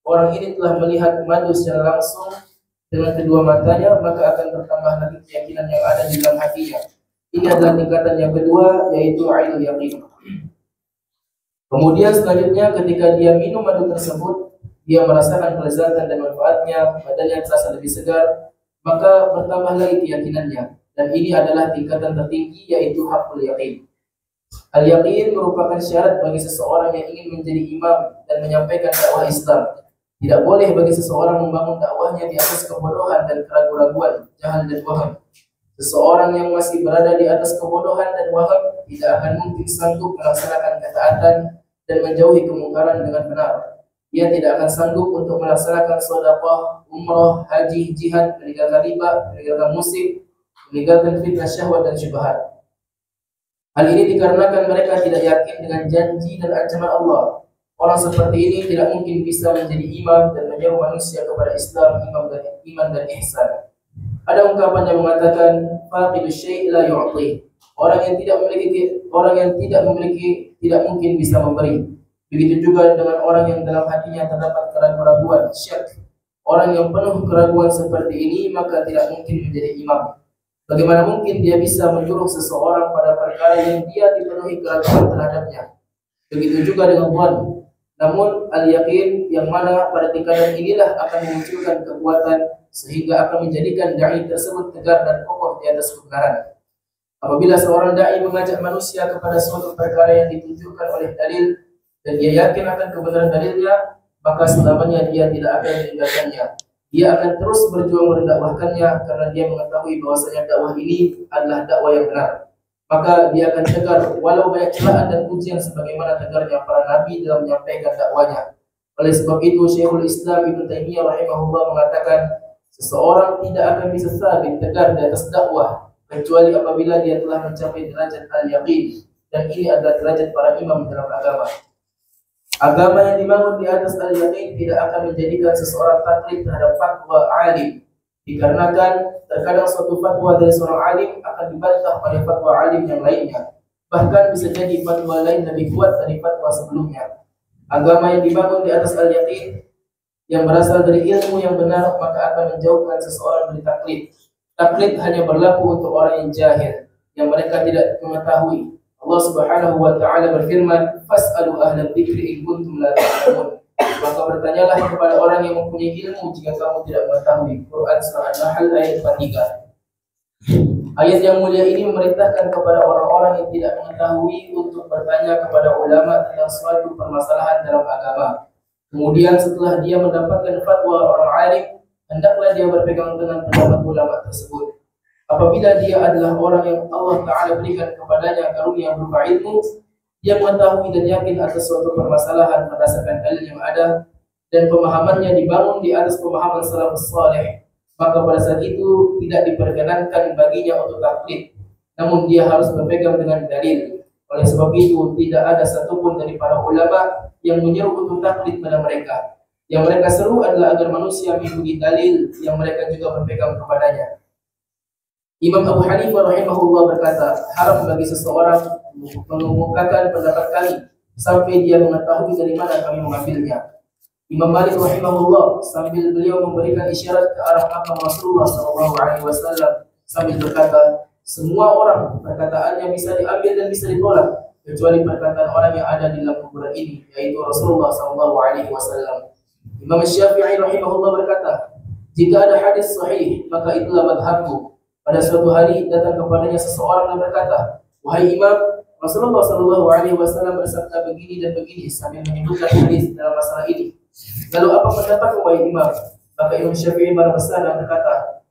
orang ini telah melihat madu secara langsung dengan kedua matanya, maka akan bertambah lagi keyakinan yang ada di dalam hatinya. Ini adalah tingkatan yang kedua, yaitu ainul yakin. Kemudian selanjutnya ketika dia minum madu tersebut, dia merasakan kelezatan dan manfaatnya, badannya terasa lebih segar, maka bertambah lagi keyakinannya. Dan ini adalah tingkatan tertinggi, yaitu haqqul yakin. Al-yakin merupakan syarat bagi seseorang yang ingin menjadi imam dan menyampaikan dakwah Islam. Tidak boleh bagi seseorang membangun dakwahnya di atas kebodohan dan keraguan-raguan, jahal dan waham. Seseorang yang masih berada di atas kebodohan dan waham tidak akan mungkin sanggup melaksanakan ketaatan dan menjauhi kemungkaran dengan benar. Dia tidak akan sanggup untuk melaksanakan sedekah, umrah, haji, jihad, meninggalkan riba, meninggalkan musik, meninggalkan fitnah syahwat dan syubhat. Hal ini dikarenakan mereka tidak yakin dengan janji dan ancaman Allah. Orang seperti ini tidak mungkin bisa menjadi imam dan menyeru manusia kepada Islam, iman dan ihsan. Ada ungkapan yang mengatakan faqidus syai' la yu'ti. Orang yang tidak memiliki tidak mungkin bisa memberi. Begitu juga dengan orang yang dalam hatinya terdapat keraguan-raguan, syak. Orang yang penuh keraguan seperti ini maka tidak mungkin menjadi imam. Bagaimana mungkin dia bisa menyuruh seseorang pada perkara yang dia dipenuhi keraguan terhadapnya? Begitu juga dengan dhann. Namun al-yakin yang mana pada tingkatan inilah akan memunculkan kekuatan sehingga akan menjadikan dai tersebut tegar dan kokoh di atas kebenaran. Apabila seorang dai mengajak manusia kepada suatu perkara yang ditunjukkan oleh dalil dan dia yakin akan kebenaran dalilnya, maka selamanya dia tidak akan meninggalkannya. Dia akan terus berjuang mendakwahkannya karena dia mengetahui bahwasanya dakwah ini adalah dakwah yang benar. Maka dia akan tegar walau banyak celaan dan ujian sebagaimana tegarnya para nabi dalam menyampaikan dakwanya. Oleh sebab itu Syekhul Islam Ibnu Taimiyah rahimahullah mengatakan seseorang tidak akan bisa sabit tegar di atas dakwah kecuali apabila dia telah mencapai derajat al-yaqin, dan ini adalah derajat para imam dalam agama. Agama yang dibangun di atas al-yaqin tidak akan menjadikan seseorang taklid terhadap fatwa alim, dikarenakan terkadang suatu fatwa dari seorang alim akan dibantah oleh fatwa alim yang lainnya. Bahkan bisa jadi fatwa lain lebih kuat dari fatwa sebelumnya. Agama yang dibangun di atas al-yaqin yang berasal dari ilmu yang benar, maka akan menjauhkan seseorang dari taklid. Taklid hanya berlaku untuk orang yang jahil, yang mereka tidak mengetahui. Allah Subhanahu wa taala berfirman, "Fas'alu ahlal dzikri in kuntum la ta'lamun." Maka bertanyalah kepada orang yang mempunyai ilmu jika kamu tidak mengetahui. Quran surah An-Nahl ayat 43. Ayat yang mulia ini memerintahkan kepada orang-orang yang tidak mengetahui untuk bertanya kepada ulama tentang suatu permasalahan dalam agama. Kemudian setelah dia mendapatkan fatwa orang alim, hendaklah dia berpegang dengan pendapat ulama tersebut. Apabila dia adalah orang yang Allah Ta'ala berikan kepadanya karunia berupa ilmu, dia mengetahui dan yakin atas suatu permasalahan berdasarkan dalil yang ada, dan pemahamannya dibangun di atas pemahaman salafus saleh, maka pada saat itu tidak diperkenankan baginya untuk taklid, namun dia harus berpegang dengan dalil. Oleh sebab itu tidak ada satupun dari para ulama yang menyeru untuk taklid pada mereka. Yang mereka seru adalah agar manusia mengikuti dalil yang mereka juga berpegang kepadanya. Imam Abu Hanifah rahimahullah berkata, haram bagi seseorang mengemukakan pendapat kami sampai dia mengetahui dari mana kami mengambilnya. Imam Malik rahimahullah sambil beliau memberikan isyarat ke arah makam Rasulullah SAW sambil berkata, semua orang perkataannya bisa diambil dan bisa ditolak kecuali perkataan orang yang ada di dalam kuburan ini, yaitu Rasulullah SAW. Imam Syafi'i rahimahullah berkata, jika ada hadis sahih maka itulah madhabku. Pada suatu hari datang kepadanya seseorang dan berkata, wahai Imam, Rasulullah SAW bersabda begini dan begini sambil menyebutkan hadis dalam masalah ini. Lalu apa pendapatmu wahai Imam? Maka Imam Syafi'i marah besar dan berkata,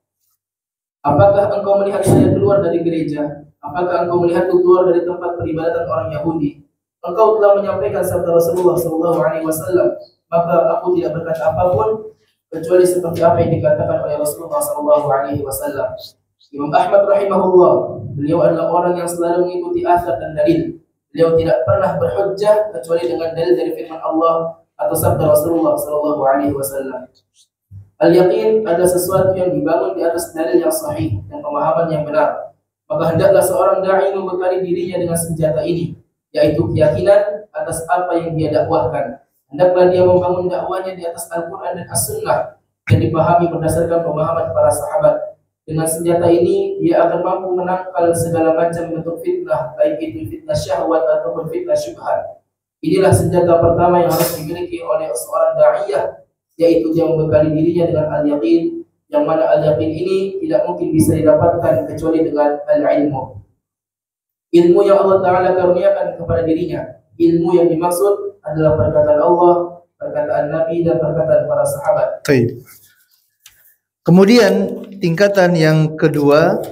apakah engkau melihat saya keluar dari gereja? Apakah engkau melihatku keluar dari tempat peribadatan orang Yahudi? Engkau telah menyampaikan sabda Rasulullah SAW, maka aku tidak berkata apapun kecuali seperti apa yang dikatakan oleh Rasulullah SAW. Imam Ahmad rahimahullah, beliau adalah orang yang selalu mengikuti asar dan dalil. Beliau tidak pernah berhujjah kecuali dengan dalil dari firman Allah atau sabda Rasulullah SAW. Al-yaqin adalah sesuatu yang dibangun di atas dalil yang sahih dan pemahaman yang benar. Maka hendaklah seorang dai membekali dirinya dengan senjata ini, yaitu keyakinan atas apa yang dia dakwahkan. Hendaklah dia membangun dakwahnya di atas Al-Quran dan As-Sunnah yang dipahami berdasarkan pemahaman para sahabat. Dengan senjata ini, dia akan mampu menangkal segala macam bentuk fitnah, baik itu fitnah syahwat ataupun fitnah syubhat. Inilah senjata pertama yang harus dimiliki oleh seorang da'iyah, yaitu dia membekali dirinya dengan al-yaqin, yang mana al-yaqin ini tidak mungkin bisa didapatkan kecuali dengan al-ilmu. Ilmu yang Allah Ta'ala karuniakan kepada dirinya. Ilmu yang dimaksud adalah perkataan Allah, perkataan Nabi, dan perkataan para sahabat.
Baik. Kemudian tingkatan yang kedua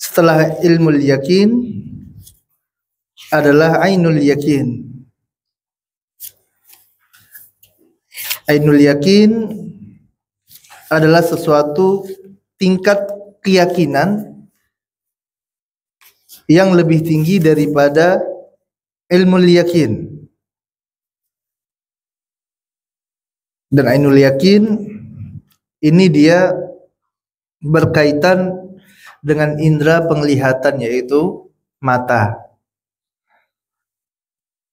setelah ilmu yakin adalah ainul yakin. Ainul yakin adalah sesuatu tingkat keyakinan yang lebih tinggi daripada ilmu yakin. Dan ainul yakin ini dia berkaitan dengan indera penglihatan, yaitu mata.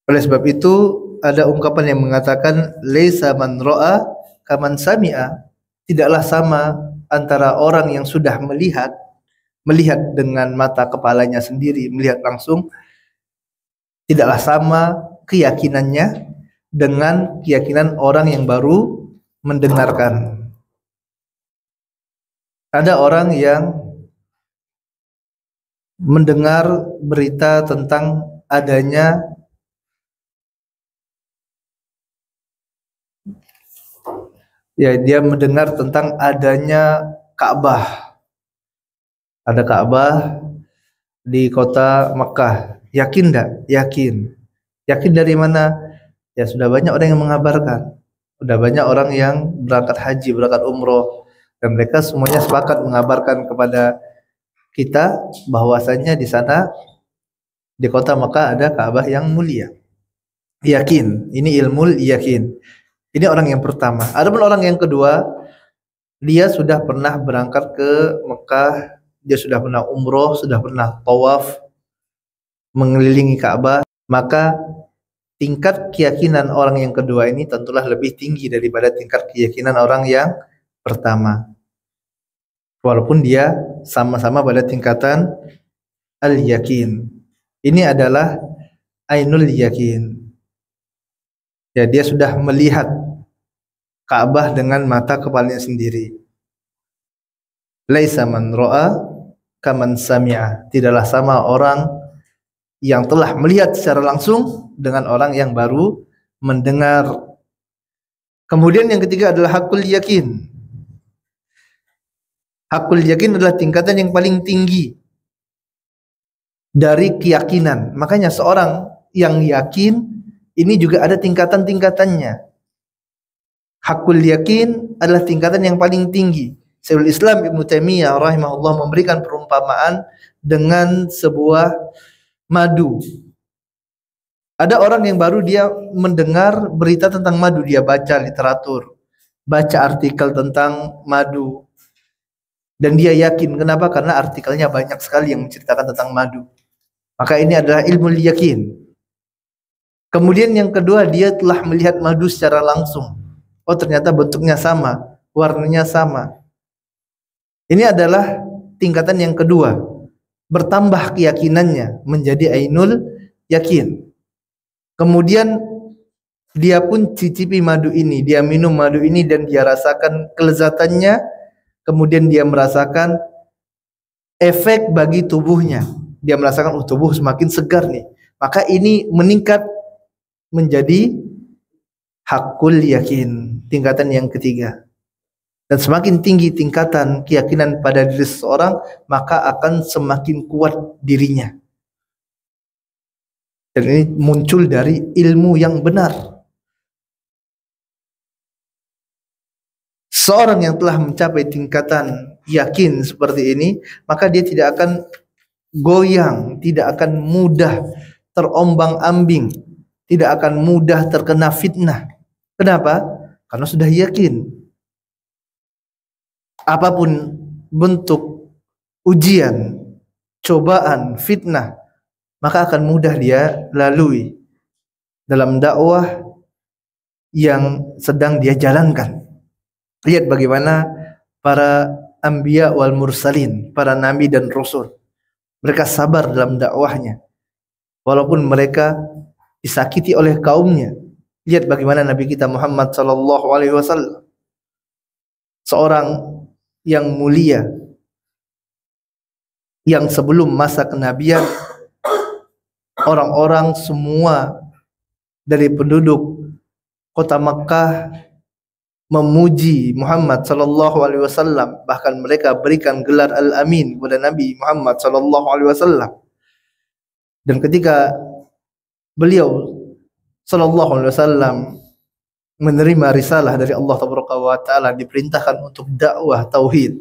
Oleh sebab itu ada ungkapan yang mengatakan laisa man ra'a kaman sami'a. Tidaklah sama antara orang yang sudah melihat dengan mata kepalanya sendiri, melihat langsung, tidaklah sama keyakinannya dengan keyakinan orang yang baru mendengarkan. Ada orang yang mendengar berita tentang adanya dia mendengar tentang adanya Ka'bah. Ada Ka'bah di kota Makkah. Yakin enggak? Yakin. Yakin dari mana? Ya sudah banyak orang yang mengabarkan. Sudah banyak orang yang berangkat haji, berangkat umroh, dan mereka semuanya sepakat mengabarkan kepada kita bahwasanya di sana di kota Mekah ada Ka'bah yang mulia. Yakin, ini ilmu yakin. Ini orang yang pertama. Adapun orang yang kedua, dia sudah pernah berangkat ke Mekah, dia sudah pernah umroh, sudah pernah tawaf mengelilingi Ka'bah, maka tingkat keyakinan orang yang kedua ini tentulah lebih tinggi daripada tingkat keyakinan orang yang pertama. Walaupun dia sama-sama pada tingkatan al-yakin. Ini adalah ainul yakin. Ya, dia sudah melihat Ka'bah dengan mata kepalanya sendiri. Laisa man ra'a kaman sami'a. Tidaklah sama orang yang telah melihat secara langsung dengan orang yang baru mendengar. Kemudian yang ketiga adalah hakul yakin. Hakul yakin adalah tingkatan yang paling tinggi dari keyakinan. Makanya seorang yang yakin ini juga ada tingkatan-tingkatannya. Hakul yakin adalah tingkatan yang paling tinggi. Syekhul Islam Ibnu Taimiyah rahimahullah memberikan perumpamaan dengan sebuah madu. Ada orang yang baru dia mendengar berita tentang madu, dia baca literatur, baca artikel tentang madu. Dan dia yakin, kenapa? Karena artikelnya banyak sekali yang menceritakan tentang madu. Maka ini adalah ilmu yakin. Kemudian yang kedua, dia telah melihat madu secara langsung. Oh, ternyata bentuknya sama, warnanya sama. Ini adalah tingkatan yang kedua. Bertambah keyakinannya menjadi ainul yakin. Kemudian dia pun cicipi madu ini, dia minum madu ini dan dia rasakan kelezatannya. Kemudian dia merasakan efek bagi tubuhnya. Dia merasakan tubuh semakin segar nih. Maka ini meningkat menjadi hakul yakin, tingkatan yang ketiga. Dan semakin tinggi tingkatan keyakinan pada diri seseorang, maka akan semakin kuat dirinya. Dan ini muncul dari ilmu yang benar. Seorang yang telah mencapai tingkatan yakin seperti ini, maka dia tidak akan goyang, tidak akan mudah terombang-ambing, tidak akan mudah terkena fitnah. Kenapa? Karena sudah yakin. Apapun bentuk ujian, cobaan, fitnah, maka akan mudah dia lalui dalam dakwah yang sedang dia jalankan. Lihat bagaimana para anbiya wal mursalin, para nabi dan rasul. Mereka sabar dalam dakwahnya. Walaupun mereka disakiti oleh kaumnya. Lihat bagaimana Nabi kita Muhammad sallallahu alaihi wasallam. Seorang yang mulia, yang sebelum masa kenabian orang-orang semua dari penduduk kota Makkah memuji Muhammad sallallahu alaihi wasallam, bahkan mereka berikan gelar Al-Amin kepada Nabi Muhammad sallallahu alaihi wasallam. Dan ketika beliau sallallahu alaihi wasallam menerima risalah dari Allah Taala, diperintahkan untuk dakwah tauhid,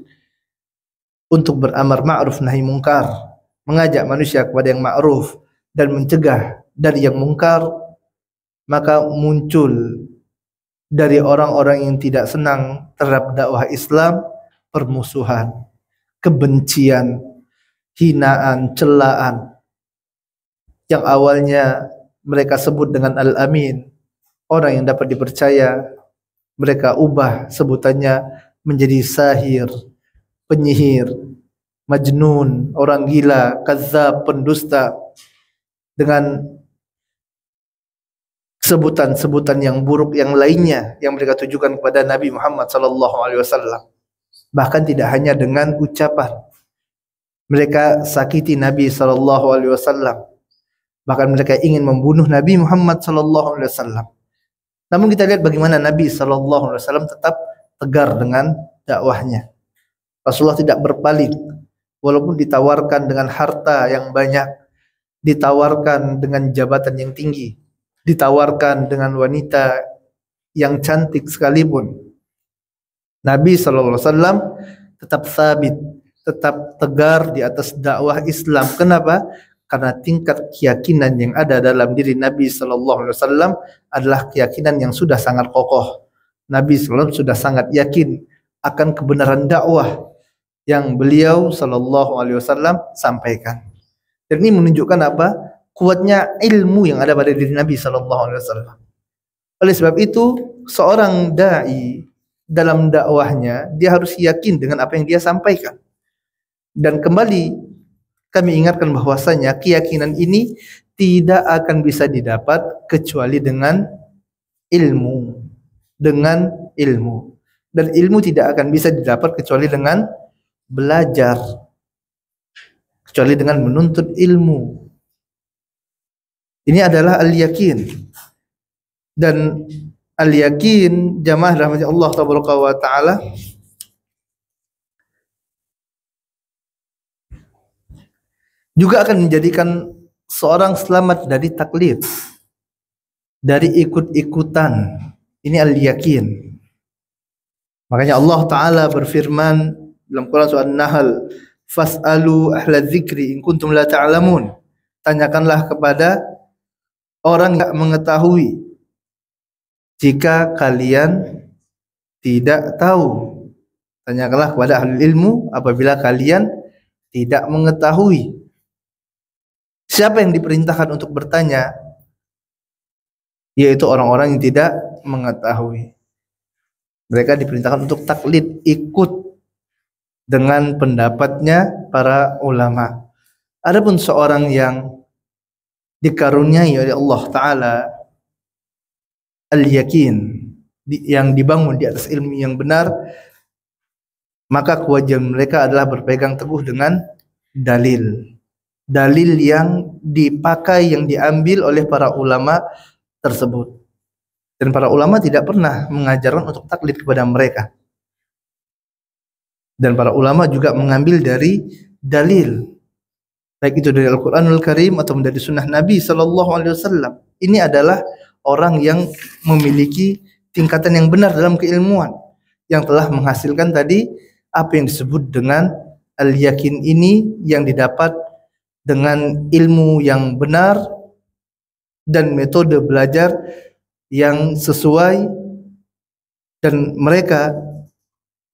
untuk beramar ma'ruf nahi mungkar, mengajak manusia kepada yang ma'ruf dan mencegah dari yang mungkar, maka muncul dari orang-orang yang tidak senang terhadap dakwah Islam permusuhan, kebencian, hinaan, celaan. Yang awalnya mereka sebut dengan Al-Amin, orang yang dapat dipercaya, mereka ubah sebutannya menjadi sahir, penyihir, majnun, orang gila, kadzab, pendusta, dengan sebutan-sebutan yang buruk yang lainnya yang mereka tujukan kepada Nabi Muhammad sallallahu alaihi wasallam. Bahkan tidak hanya dengan ucapan, mereka sakiti Nabi sallallahu alaihi wasallam. Bahkan mereka ingin membunuh Nabi Muhammad sallallahu alaihi wasallam. Namun kita lihat bagaimana Nabi sallallahu alaihi wasallam tetap tegar dengan dakwahnya. Rasulullah tidak berpaling walaupun ditawarkan dengan harta yang banyak, ditawarkan dengan jabatan yang tinggi, ditawarkan dengan wanita yang cantik sekalipun. Nabi sallallahu alaihi wasallam tetap sabit, tetap tegar di atas dakwah Islam. Kenapa? Karena tingkat keyakinan yang ada dalam diri Nabi Sallallahu Alaihi Wasallam adalah keyakinan yang sudah sangat kokoh. Nabi SAW sudah sangat yakin akan kebenaran dakwah yang beliau Sallallahu Alaihi Wasallam sampaikan. Dan ini menunjukkan apa? Kuatnya ilmu yang ada pada diri Nabi Sallallahu Alaihi Wasallam. Oleh sebab itu, seorang dai dalam dakwahnya dia harus yakin dengan apa yang dia sampaikan. Dan kembali kami ingatkan bahwasanya keyakinan ini tidak akan bisa didapat kecuali dengan ilmu. Dengan ilmu. Dan ilmu tidak akan bisa didapat kecuali dengan belajar. Kecuali dengan menuntut ilmu. Ini adalah al-yakin. Dan al-yakin jamaah rahmati Allah tabaraka wa taala juga akan menjadikan seorang selamat dari taklid, dari ikut-ikutan. Ini al-yakin. Makanya Allah Ta'ala berfirman dalam Quran surah An-Nahl, "Fas'alu ahla dzikri in kuntum la ta'lamun." Tanyakanlah kepada orang yang mengetahui jika kalian tidak tahu. Tanyakanlah kepada ahli ilmu apabila kalian tidak mengetahui. Siapa yang diperintahkan untuk bertanya? Yaitu orang-orang yang tidak mengetahui. Mereka diperintahkan untuk taklid, ikut dengan pendapatnya para ulama. Adapun seorang yang dikaruniai oleh Allah Ta'ala al-yakin, yang dibangun di atas ilmu yang benar, maka kewajiban mereka adalah berpegang teguh dengan dalil. Dalil yang dipakai, yang diambil oleh para ulama tersebut. Dan para ulama tidak pernah mengajarkan untuk taklid kepada mereka. Dan para ulama juga mengambil dari dalil, baik itu dari Al-Quranul Karim atau dari sunnah Nabi Sallallahu Alaihi Wasallam. Ini adalah orang yang memiliki tingkatan yang benar dalam keilmuan, yang telah menghasilkan tadi apa yang disebut dengan al-yakin ini, yang didapat dengan ilmu yang benar dan metode belajar yang sesuai. Dan mereka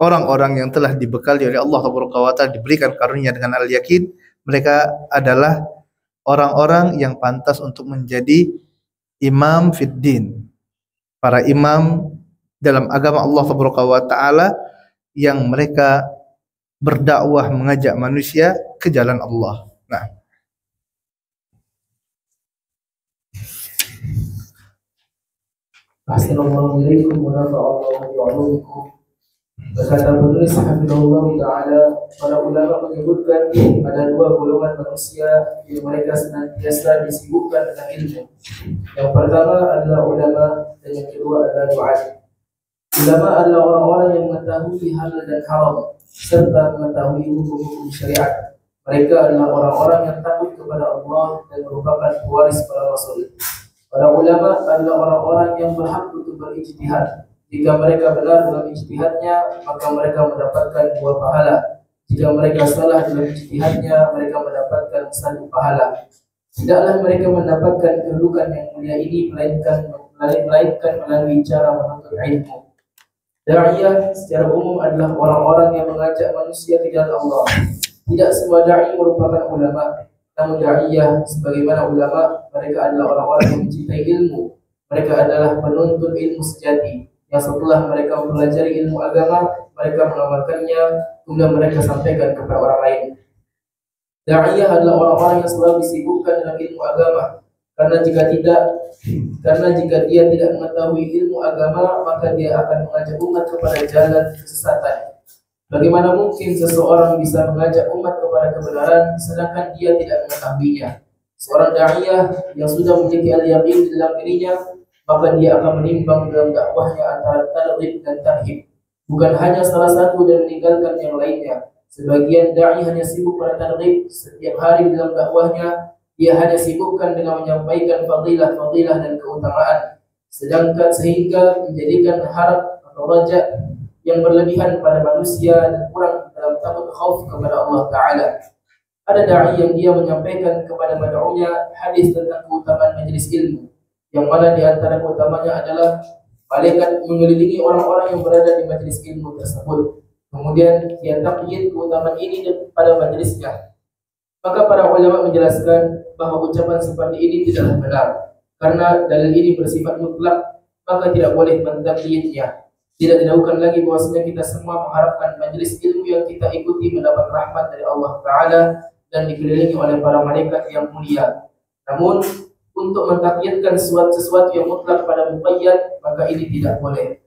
orang-orang yang telah dibekali oleh Allah Ta'ala, diberikan karunia dengan al-yakin, mereka adalah orang-orang yang pantas untuk menjadi imam fid din, para imam dalam agama Allah Ta'ala, yang mereka berdakwah mengajak manusia ke jalan Allah. Nah,
Assalamualaikum warahmatullahi wabarakatuh. Berkata penulis hafizahullah ta'ala, para ulama menyebutkan ada dua golongan manusia yang mereka senantiasa disibukkan dengan ilmu. Yang pertama adalah ulama dan yang kedua adalah du'at. Ulama adalah orang-orang yang mengetahui halal dan haram serta mengetahui hukum-hukum syariat. Mereka adalah orang-orang yang takut kepada Allah dan merupakan pewaris para rasul. Para ulama adalah orang-orang yang berhak untuk berijtihad. Jika mereka benar dalam ijtihadnya, maka mereka mendapatkan buah pahala. Jika mereka salah dalam ijtihadnya, mereka mendapatkan 1 pahala. Tidaklah mereka mendapatkan kedudukan yang mulia ini melainkan melalui cara menuntut ilmu. Da'iyah secara umum adalah orang-orang yang mengajak manusia ke jalan Allah. Tidak semua da'i merupakan ulama. Namun da'iyah sebagaimana ulama, mereka adalah orang-orang yang mencintai ilmu. Mereka adalah penuntut ilmu sejati, yang setelah mereka mempelajari ilmu agama, mereka mengamalkannya, kemudian mereka sampaikan kepada orang lain. Da'iyah adalah orang-orang yang selalu disibukkan dengan ilmu agama. Karena jika dia tidak mengetahui ilmu agama, maka dia akan mengajak umat kepada jalan kesesatan. Bagaimana mungkin seseorang bisa mengajak umat kepada kebenaran sedangkan dia tidak mengetahuinya? Seorang da'iyah yang sudah memiliki al-yaqin di dalam dirinya, maka dia akan menimbang dalam dakwahnya antara targhib dan tarhib. Bukan hanya salah satu dan meninggalkan yang lainnya. Sebagian da'i hanya sibuk pada targhib, setiap hari dalam dakwahnya dia hanya sibukkan dengan menyampaikan fadilah-fadilah dan keutamaan, sehingga menjadikan harap atau raja yang berlebihan pada manusia dan kurang dalam takut khauf kepada Allah Ta'ala. Ada da'i yang dia menyampaikan kepada mad'unya hadis tentang keutamaan majelis ilmu, yang mana di antara keutamanya adalah malaikat mengelilingi orang-orang yang berada di majelis ilmu tersebut. Kemudian dia takyid keutamaan ini pada majelisnya. Maka para ulama menjelaskan bahwa ucapan seperti ini tidaklah benar, karena dalil ini bersifat mutlak, maka tidak boleh mentakyidnya. Tidak diragukan lagi bahwasanya kita semua mengharapkan majelis ilmu yang kita ikuti mendapat rahmat dari Allah Ta'ala dan dikelilingi oleh para malaikat yang mulia. Namun untuk mentakyidkan sesuatu yang mutlak pada muqayyad, maka ini tidak boleh.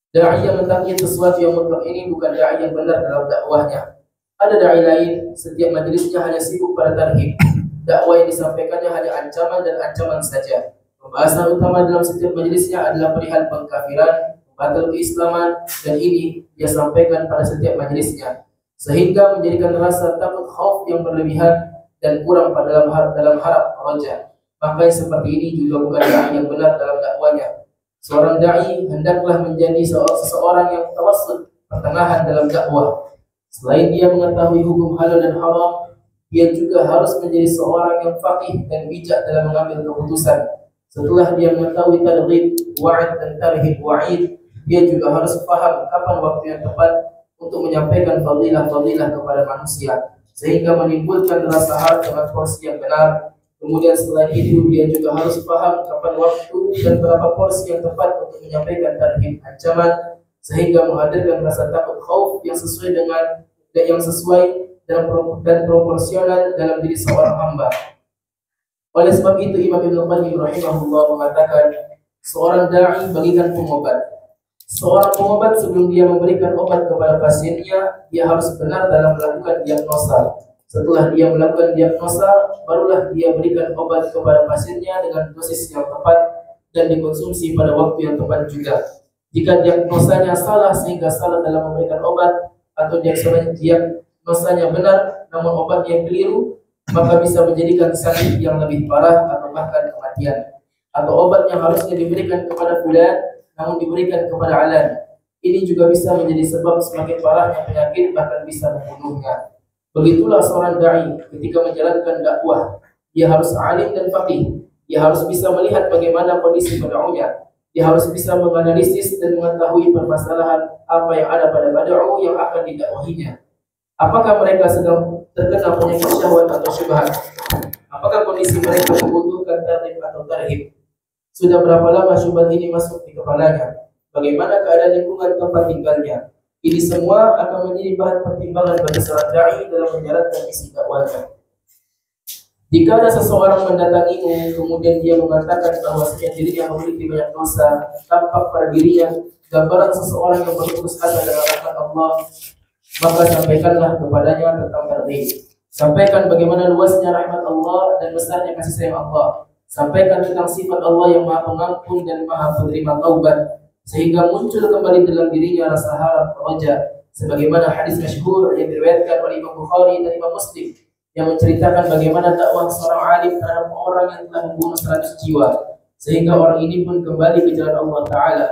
Da'i yang mentakyid sesuatu yang mutlak ini bukan da'i yang benar dalam dakwahnya. Ada da'i lain, setiap majelisnya hanya sibuk pada tarhib. Dakwah yang disampaikannya hanya ancaman dan ancaman saja. Pembahasan utama dalam setiap majelisnya adalah perihal pengkafiran, batal keislaman, dan ini dia sampaikan pada setiap majelisnya, sehingga menjadikan rasa takut khauf yang berlebihan dan kurang pada dalam harap raja. Maka seperti ini juga bukan da'i yang benar dalam dakwanya. Seorang da'i hendaklah menjadi seseorang yang tawassut, pertengahan dalam dakwah. Selain dia mengetahui hukum halal dan haram, dia juga harus menjadi seorang yang faqih dan bijak dalam mengambil keputusan. Setelah dia mengetahui targhib, wa'id dan tarhib wa'id, dia juga harus paham kapan waktu yang tepat untuk menyampaikan fadilah-fadilah kepada manusia, sehingga menimbulkan rasa harap dengan porsi yang benar. Kemudian setelah itu dia juga harus paham kapan waktu dan berapa porsi yang tepat untuk menyampaikan tarhib ancaman, sehingga menghadirkan rasa takut khauf yang sesuai dan proporsional dalam diri seorang hamba. Oleh sebab itu Imam Ibnu Qayyim rahimahullah mengatakan, seorang da'i bagikan pengobat. Seorang pengobat sebelum dia memberikan obat kepada pasiennya, dia harus benar dalam melakukan diagnosa. Setelah dia melakukan diagnosa, barulah dia berikan obat kepada pasiennya dengan dosis yang tepat dan dikonsumsi pada waktu yang tepat juga. Jika diagnosanya salah sehingga salah dalam memberikan obat, atau diagnosanya benar namun obatnya keliru, maka bisa menjadikan sakit yang lebih parah atau bahkan kematian. Atau obat yang harusnya diberikan kepada fulan namun diberikan kepada alan. Ini juga bisa menjadi sebab semakin parahnya penyakit, bahkan bisa membunuhnya. Begitulah seorang da'i ketika menjalankan dakwah. Dia harus alim dan faqih. Dia harus bisa melihat bagaimana kondisi mad'unya. Dia harus bisa menganalisis dan mengetahui permasalahan apa yang ada pada mad'u yang akan didakwahinya. Apakah mereka sedang terkena penyakit syahwat atau syubhat? Apakah kondisi mereka membutuhkan tarhib atau tarhib? Sudah berapa lama syubhat ini masuk di kepalanya? Bagaimana keadaan lingkungan tempat tinggalnya? Ini semua akan menjadi bahan pertimbangan bagi seorang da'i dalam menjalankan misi dakwahnya. Jika ada seseorang mendatangimu, kemudian dia mengatakan bahwasanya dirinya memiliki banyak dosa, tampak pada dirinya gambaran seseorang yang berputus asa dengan rahmat Allah, maka sampaikanlah kepadanya tentang tarhib. Sampaikan bagaimana luasnya rahmat Allah dan besarnya kasih sayang Allah. Sampaikan tentang sifat Allah yang Maha Pengampun dan Maha Penerima taubat, sehingga muncul kembali dalam dirinya rasa harap raja, sebagaimana hadis masyhur yang diriwayatkan oleh Imam Bukhari dan Imam Muslim yang menceritakan bagaimana dakwah seorang alim terhadap orang yang telah membunuh 100 jiwa, sehingga orang ini pun kembali ke jalan Allah Ta'ala.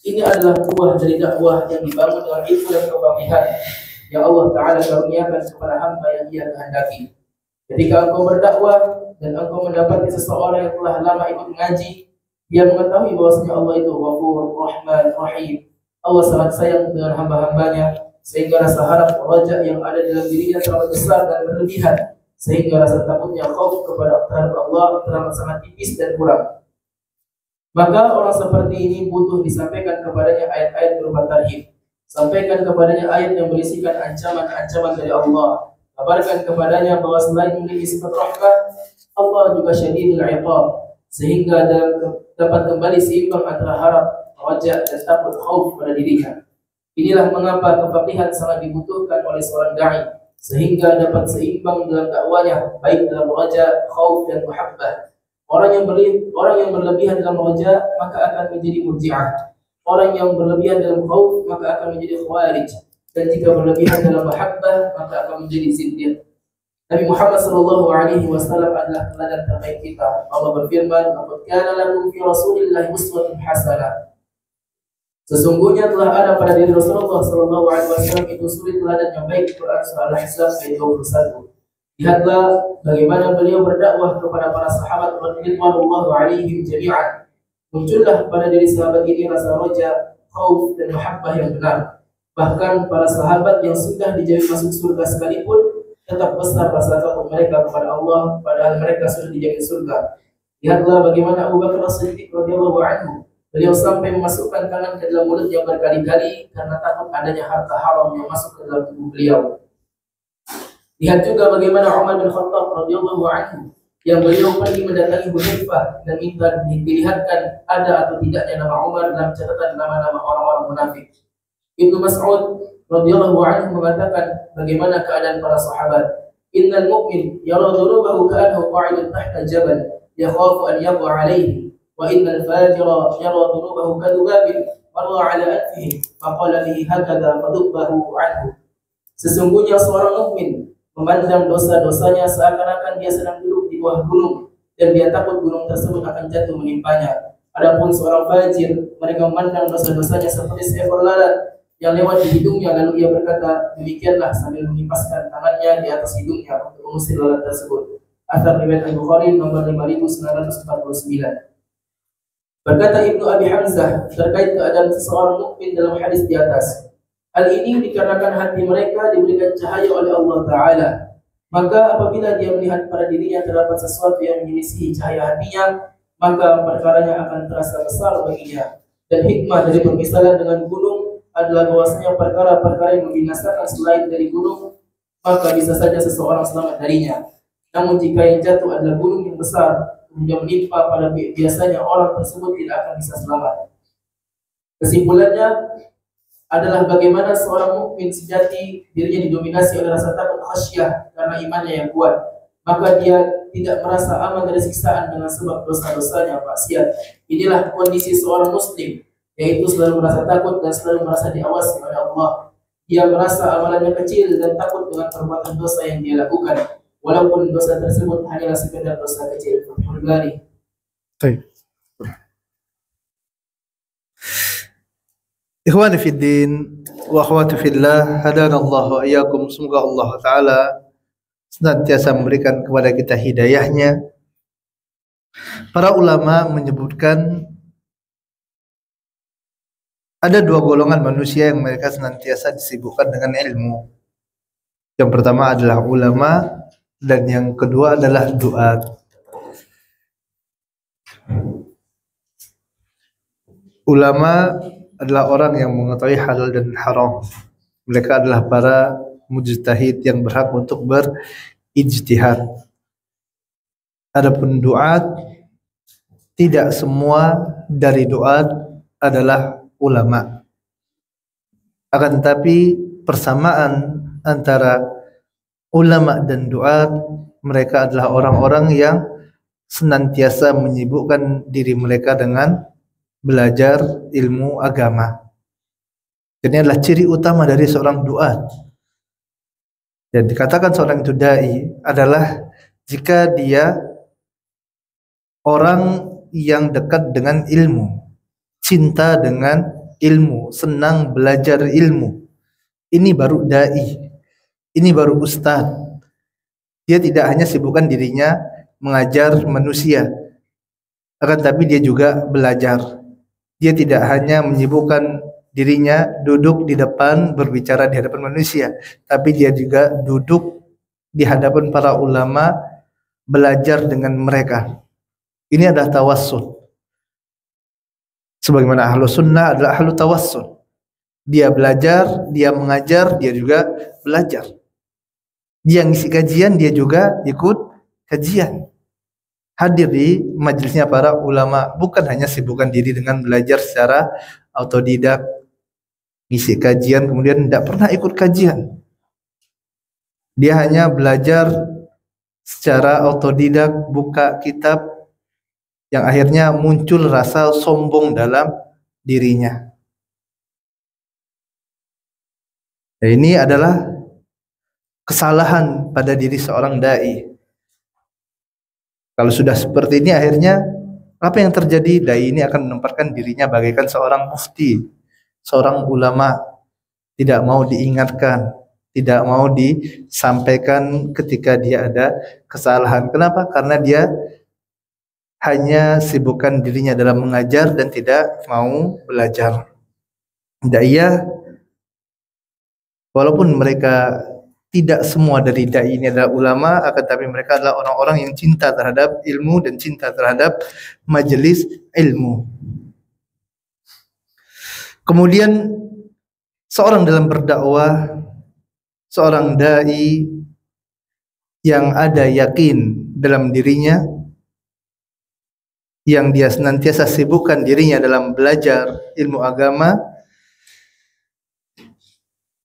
Ini adalah buah dari dakwah yang dibangun dengan ilmu dan kefaqihan yang Allah Ta'ala karuniakan kepada hamba yang Ia kehendaki. Ketika engkau berdakwah dan engkau mendapati seseorang yang telah lama ikut mengaji, dia mengetahui bahwasanya Allah itu Ghafur, Rahman, Rahim. Allah sangat sayang dengan hamba-hambanya, sehingga rasa harap raja yang ada dalam dirinya terlalu besar dan berlebihan, sehingga rasa takutnya khauf kepada Allah terlalu sangat tipis dan kurang. Maka orang seperti ini butuh disampaikan kepadanya ayat-ayat berupa tarhib. Sampaikan kepadanya ayat yang berisikan ancaman-ancaman dari Allah. Kabarkan kepadanya bahwa selain memiliki sifat rahmat, Allah juga syadidul iqab, sehingga dapat kembali seimbang antara harap, raja dan takut khauf pada dirinya. Inilah mengapa kefaqihan sangat dibutuhkan oleh seorang da'i, sehingga dapat seimbang dalam dakwanya, baik dalam raja, khauf dan muhabbah. Orang yang berlebihan dalam raja maka akan menjadi murji'ah. Orang yang berlebihan dalam khauf maka akan menjadi khawarij. Dan jika berlebihan dalam muhabbah maka akan menjadi zindiq. Nabi Muhammad SAW adalah teladan terbaik kita. Allah berfirman, "Laqad kana lakum fi Rasulillahi uswatun hasanah." Sesungguhnya telah ada pada diri Rasulullah Sallallahu Alaihi Wasallam itu suri teladan yang baik. Quran surah Al-Ahzab ayat 21. Lihatlah bagaimana beliau berdakwah kepada para sahabat radhiyallahu alaihim jami'an. Muncullah pada diri sahabat ini rasa roja, khauf dan mahabbah yang benar. Bahkan para sahabat yang sudah dijamin masuk surga sekalipun tetap besar rasa takut mereka kepada Allah, padahal mereka sudah dijamin surga. Lihatlah bagaimana Abu Bakar As-Siddiq radhiyallahu anhu, beliau sampai memasukkan tangan ke dalam mulutnya berkali-kali karena takut adanya harta haram yang masuk ke dalam tubuh beliau. Lihat juga bagaimana Umar bin Khattab radhiyallahu anhu, yang beliau pergi mendatangi Hudzaifah dan minta dilihatkan ada atau tidaknya nama Umar dalam catatan nama-nama orang-orang munafik. Ibnu Mas'ud radhiyallahu anhu mengatakan bagaimana keadaan para sahabat. Innal mu'min yara dhunubahu ka'annahu qa'idun tahta jabal yakhafu an yaqwa 'alayhi wa innal fajira yara dhunubahu kadhubabin marra 'ala anfihi faqala lihi hakadha fadubbahu 'anhu. Sesungguhnya seorang mukmin memandang dosa-dosanya seakan-akan dia sedang duduk di bawah gunung dan dia takut gunung tersebut akan jatuh menimpanya. Adapun seorang fajir, mereka memandang dosa-dosanya seperti seekor lalat yang lewat di hidungnya, lalu ia berkata demikianlah sambil menghipaskan tangannya di atas hidungnya untuk mengusir lalat tersebut. Athar riwayat Al-Bukhari nomor 5949. Berkata Ibnu Abi Hamzah terkait keadaan seseorang mukmin dalam hadis di atas, hal ini dikarenakan hati mereka diberikan cahaya oleh Allah Ta'ala. Maka apabila dia melihat pada dirinya terdapat sesuatu yang menyelisihi cahaya hatinya, maka perkaranya akan terasa besar baginya. Dan hikmah dari permisalan dengan gunung adalah bahwasanya perkara-perkara yang membinasakan selain dari gunung, maka bisa saja seseorang selamat darinya. Namun jika yang jatuh adalah gunung yang besar, kemudian menimpa pada biasanya orang tersebut tidak akan bisa selamat. Kesimpulannya adalah bagaimana seorang mukmin sejati dirinya didominasi oleh rasa takut khasyah karena imannya yang kuat, maka dia tidak merasa aman dari siksaan dengan sebab dosa-dosanya maksiat. Inilah kondisi seorang muslim, yaitu selalu merasa takut dan selalu merasa diawasi oleh Allah. Dia merasa amalannya kecil dan takut dengan perbuatan dosa yang dia lakukan, walaupun dosa tersebut hanyalah sekedar dosa kecil. Fathul Bari.
Baik. Ikhwani fiddin wa akhwati fillah, hadana Allah wa iyyakum. Semoga Allah Ta'ala senantiasa memberikan kepada kita hidayahnya. Para ulama menyebutkan ada dua golongan manusia yang mereka senantiasa disibukkan dengan ilmu. Yang pertama adalah ulama dan yang kedua adalah duat. Ulama adalah orang yang mengetahui halal dan haram. Mereka adalah para mujtahid yang berhak untuk berijtihad. Adapun duat, tidak semua dari duat adalah ulama. Akan tetapi persamaan antara ulama dan duat, mereka adalah orang-orang yang senantiasa menyibukkan diri mereka dengan belajar ilmu agama. Ini adalah ciri utama dari seorang duat. Dan dikatakan seorang itu dai adalah jika dia orang yang dekat dengan ilmu, cinta dengan ilmu, senang belajar ilmu. Ini baru dai. Ini baru ustaz. Dia tidak hanya sibukkan dirinya mengajar manusia, akan tapi dia juga belajar. Dia tidak hanya menyibukkan dirinya duduk di depan berbicara di hadapan manusia, tapi dia juga duduk di hadapan para ulama belajar dengan mereka. Ini adalah tawassul. Sebagaimana ahlu sunnah adalah ahlu tawassul. Dia belajar, dia mengajar, dia juga belajar. Dia ngisi kajian, dia juga ikut kajian. Hadir di majelisnya para ulama, bukan hanya sibukkan diri dengan belajar secara autodidak, ngisi kajian kemudian tidak pernah ikut kajian. Dia hanya belajar secara autodidak, buka kitab, yang akhirnya muncul rasa sombong dalam dirinya. Nah, ini adalah kesalahan pada diri seorang dai. Kalau sudah seperti ini, akhirnya apa yang terjadi? Dai ini akan menempatkan dirinya bagaikan seorang mufti, seorang ulama tidak mau diingatkan, tidak mau disampaikan ketika dia ada kesalahan. Kenapa? Karena dia hanya sibukkan dirinya dalam mengajar dan tidak mau belajar. Da'iyah, walaupun mereka tidak semua dari da'i ini adalah ulama, akan tapi mereka adalah orang-orang yang cinta terhadap ilmu dan cinta terhadap majelis ilmu. Kemudian seorang dalam berdakwah, seorang da'i yang ada yakin dalam dirinya, yang dia senantiasa sibukkan dirinya dalam belajar ilmu agama,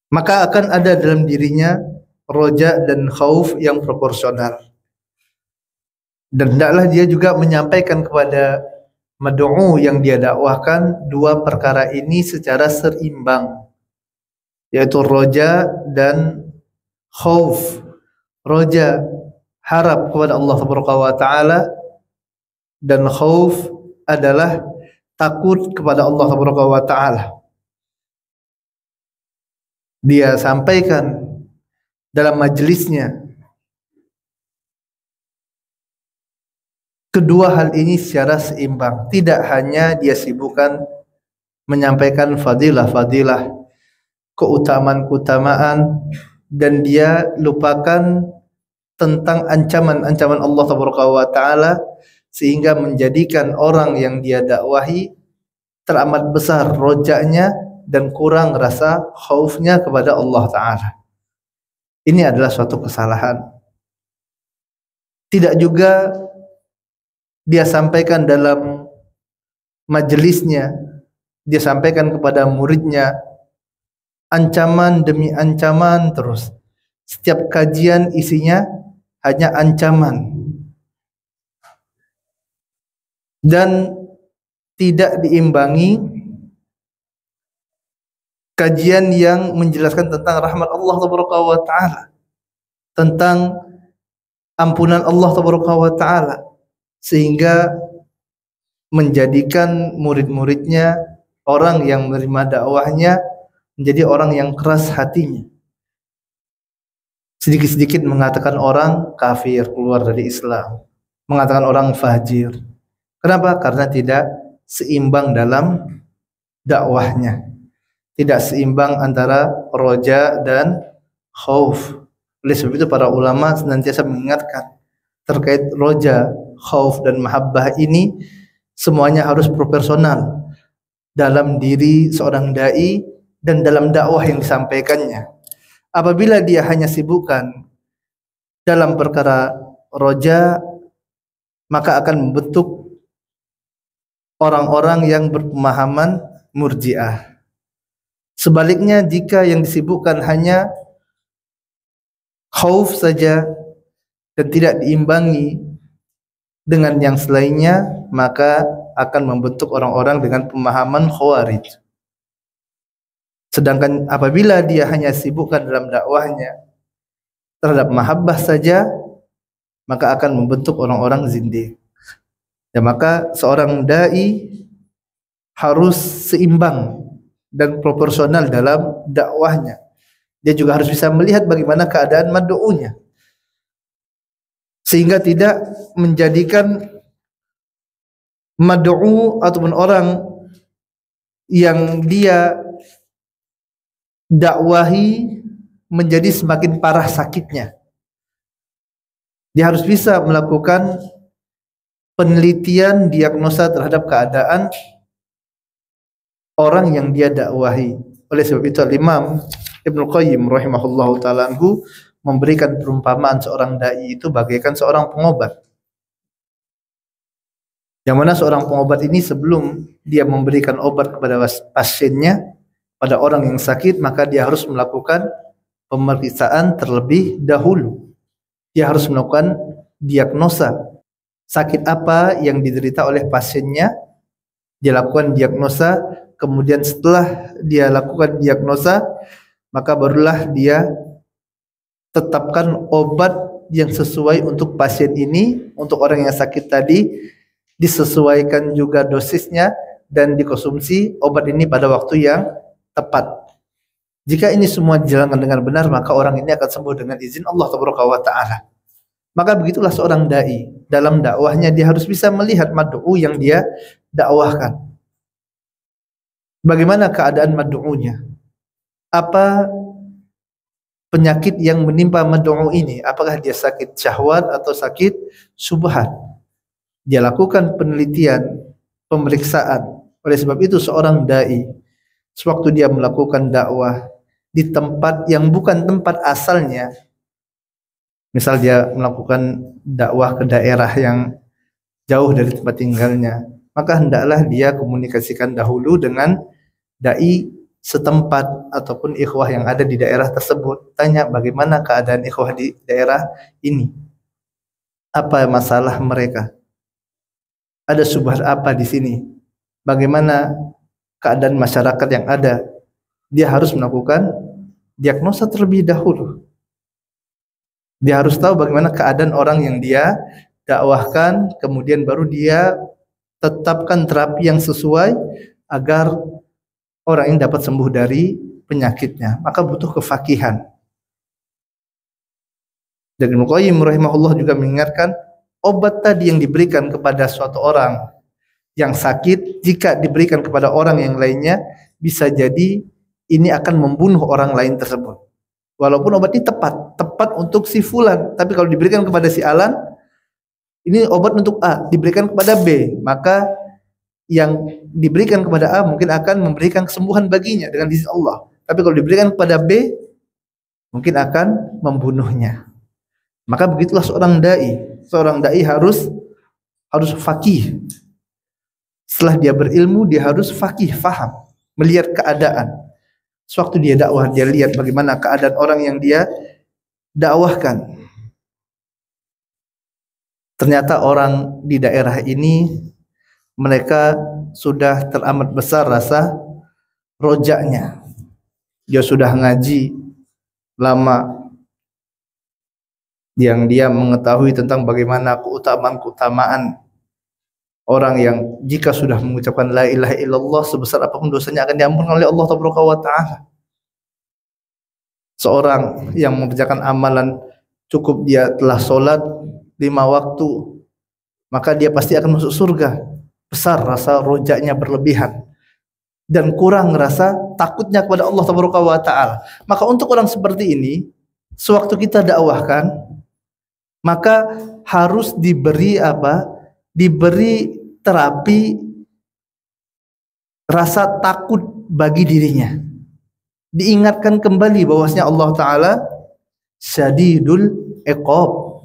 maka akan ada dalam dirinya roja dan khauf yang proporsional. Dan hendaklah dia juga menyampaikan kepada mad'u yang dia dakwahkan dua perkara ini secara seimbang, yaitu roja dan khauf. Roja, harap kepada Allah Subhanahu wa taala, dan khauf adalah takut kepada Allah Subhanahu wa taala. Dia sampaikan dalam majelisnya kedua hal ini secara seimbang. Tidak hanya dia sibukkan menyampaikan fadilah-fadilah, keutamaan-keutamaan, dan dia lupakan tentang ancaman-ancaman Allah Subhanahu wa taala, sehingga menjadikan orang yang dia dakwahi teramat besar rojaknya dan kurang rasa khaufnya kepada Allah taala. Ini adalah suatu kesalahan. Tidak juga dia sampaikan dalam majelisnya, dia sampaikan kepada muridnya ancaman demi ancaman terus. Setiap kajian isinya hanya ancaman. Dan tidak diimbangi kajian yang menjelaskan tentang rahmat Allah Subhanahu wa taala, tentang ampunan Allah Subhanahu wa taala, sehingga menjadikan murid-muridnya, orang yang menerima dakwahnya, menjadi orang yang keras hatinya. Sedikit-sedikit mengatakan orang kafir, keluar dari Islam, mengatakan orang fajir. Kenapa? Karena tidak seimbang dalam dakwahnya. Tidak seimbang antara roja dan khauf. Oleh sebab itu para ulama senantiasa mengingatkan terkait roja, khauf dan mahabbah ini semuanya harus proporsional dalam diri seorang dai dan dalam dakwah yang disampaikannya. Apabila dia hanya sibukkan dalam perkara roja, maka akan membentuk orang-orang yang berpemahaman murji'ah. Sebaliknya, jika yang disibukkan hanya khauf saja dan tidak diimbangi dengan yang selainnya, maka akan membentuk orang-orang dengan pemahaman khawarij. Sedangkan apabila dia hanya sibukkan dalam dakwahnya terhadap mahabbah saja, maka akan membentuk orang-orang zindiq. Dan maka seorang dai harus seimbang dan proporsional dalam dakwahnya. Dia juga harus bisa melihat bagaimana keadaan mad'unya, sehingga tidak menjadikan mad'u ataupun orang yang dia dakwahi menjadi semakin parah sakitnya. Dia harus bisa melakukan penelitian, diagnosa terhadap keadaan orang yang dia dakwahi. Oleh sebab itu Imam Ibnu Qayyim rahimahullahu taala anhu memberikan perumpamaan seorang dai itu bagaikan seorang pengobat. Yang mana seorang pengobat ini sebelum dia memberikan obat kepada pasiennya, pada orang yang sakit, maka dia harus melakukan pemeriksaan terlebih dahulu. Dia harus melakukan diagnosa sakit apa yang diderita oleh pasiennya. Dia lakukan diagnosa, kemudian setelah dia lakukan diagnosa, maka barulah dia tetapkan obat yang sesuai untuk pasien ini. Untuk orang yang sakit tadi disesuaikan juga dosisnya dan dikonsumsi obat ini pada waktu yang tepat. Jika ini semua dijalankan dengan benar, maka orang ini akan sembuh dengan izin Allah Taala. Maka begitulah seorang dai dalam dakwahnya, dia harus bisa melihat mad'u yang dia dakwahkan. Bagaimana keadaan mad'unya? Apa penyakit yang menimpa mad'u ini? Apakah dia sakit syahwat atau sakit syubhat? Dia lakukan penelitian, pemeriksaan. Oleh sebab itu seorang dai, sewaktu dia melakukan dakwah di tempat yang bukan tempat asalnya, misal dia melakukan dakwah ke daerah yang jauh dari tempat tinggalnya, maka hendaklah dia komunikasikan dahulu dengan dai setempat ataupun ikhwah yang ada di daerah tersebut. Tanya bagaimana keadaan ikhwah di daerah ini, apa masalah mereka, ada syubhat apa di sini, bagaimana keadaan masyarakat yang ada. Dia harus melakukan diagnosa terlebih dahulu. Dia harus tahu bagaimana keadaan orang yang dia dakwahkan, kemudian baru dia tetapkan terapi yang sesuai agar orang ini dapat sembuh dari penyakitnya. Maka butuh kefakihan. Dan Ibnu Qayyim rahimahullah juga mengingatkan, obat tadi yang diberikan kepada suatu orang yang sakit, jika diberikan kepada orang yang lainnya, bisa jadi ini akan membunuh orang lain tersebut. Walaupun obat ini tepat untuk si fulan, tapi kalau diberikan kepada si Alan, ini obat untuk A, diberikan kepada B, maka yang diberikan kepada A mungkin akan memberikan kesembuhan baginya dengan izin Allah. Tapi kalau diberikan kepada B, mungkin akan membunuhnya. Maka begitulah seorang dai. Seorang dai harus faqih. Setelah dia berilmu, dia harus faqih, faham, melihat keadaan. Sewaktu dia dakwah, dia lihat bagaimana keadaan orang yang dia dakwahkan. Ternyata orang di daerah ini, mereka sudah teramat besar rasa rojaknya. Dia sudah ngaji lama, yang dia mengetahui tentang bagaimana keutamaan orang yang jika sudah mengucapkan la ilaha illallah, sebesar apapun dosanya akan diampunkan oleh Allah Taala. Seorang yang mengerjakan amalan cukup dia telah sholat 5 waktu, maka dia pasti akan masuk surga. Besar rasa rojaknya berlebihan dan kurang rasa takutnya kepada Allah Taala. Maka untuk orang seperti ini, sewaktu kita dakwahkan, maka harus diberi apa? Diberi terapi rasa takut bagi dirinya. Diingatkan kembali bahwasanya Allah Ta'ala syadidul iqab.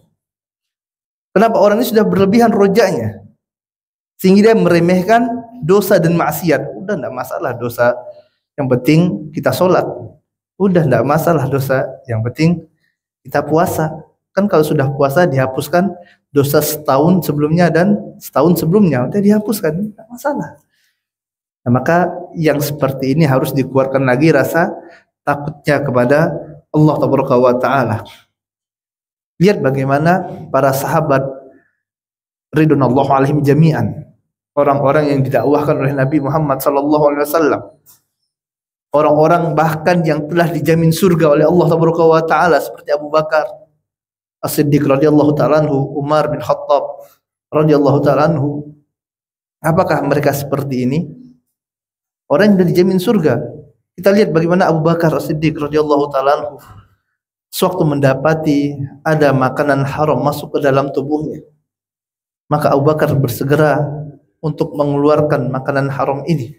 Kenapa orang ini sudah berlebihan rojaknya, sehingga dia meremehkan dosa dan maksiat. Udah enggak masalah dosa, yang penting kita sholat. Udah enggak masalah dosa, yang penting kita puasa. Kan kalau sudah puasa dihapuskan dosa setahun sebelumnya dan setahun sebelumnya, udah dihapuskan, tidak masalah. Nah, maka yang seperti ini harus dikeluarkan lagi rasa takutnya kepada Allah Taala. Lihat bagaimana para sahabat ridwanullah alaihim jami'an, orang-orang yang didakwahkan oleh Nabi Muhammad SAW, orang-orang bahkan yang telah dijamin surga oleh Allah Taala, seperti Abu Bakar As-Siddiq radhiyallahu ta'ala anhu, Umar bin Khattab radhiyallahu ta'ala anhu. Apakah mereka seperti ini? Orang yang sudah dijamin surga. Kita lihat bagaimana Abu Bakar As-Siddiq radhiyallahu ta'ala anhu, sewaktu mendapati ada makanan haram masuk ke dalam tubuhnya, maka Abu Bakar bersegera untuk mengeluarkan makanan haram ini.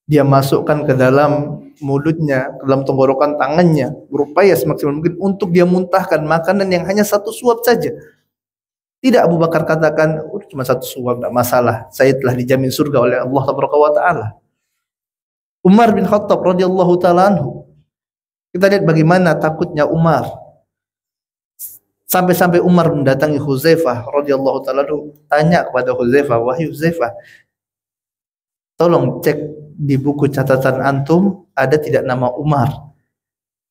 Dia masukkan ke dalam mulutnya, ke dalam tenggorokan tangannya, berupaya semaksimal mungkin untuk dia muntahkan makanan yang hanya 1 suap saja. Tidak Abu Bakar katakan, cuma 1 suap, tidak masalah, saya telah dijamin surga oleh Allah Taala. Umar bin Khattab radhiyallahu ta'ala anhu, kita lihat bagaimana takutnya Umar, sampai-sampai Umar mendatangi Huzaifah radhiyallahu ta'ala anhu, tanya kepada Huzaifah, wahai Huzaifah, tolong cek di buku catatan antum ada tidak nama Umar?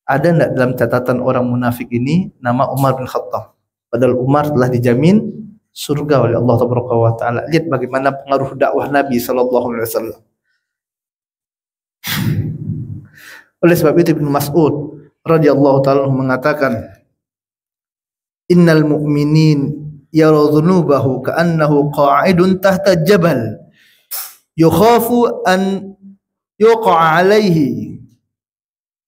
Ada tidak dalam catatan orang munafik ini nama Umar bin Khattab? Padahal Umar telah dijamin surga oleh Allah Taala. Lihat bagaimana pengaruh dakwah Nabi SAW. Oleh sebab itu Ibnu Mas'ud radhiyallahu taala mengatakan, innal mu'minin yara dhunubahu ka'annahu qa'idun tahta jabal yukhafu an yuqa'a alaihi.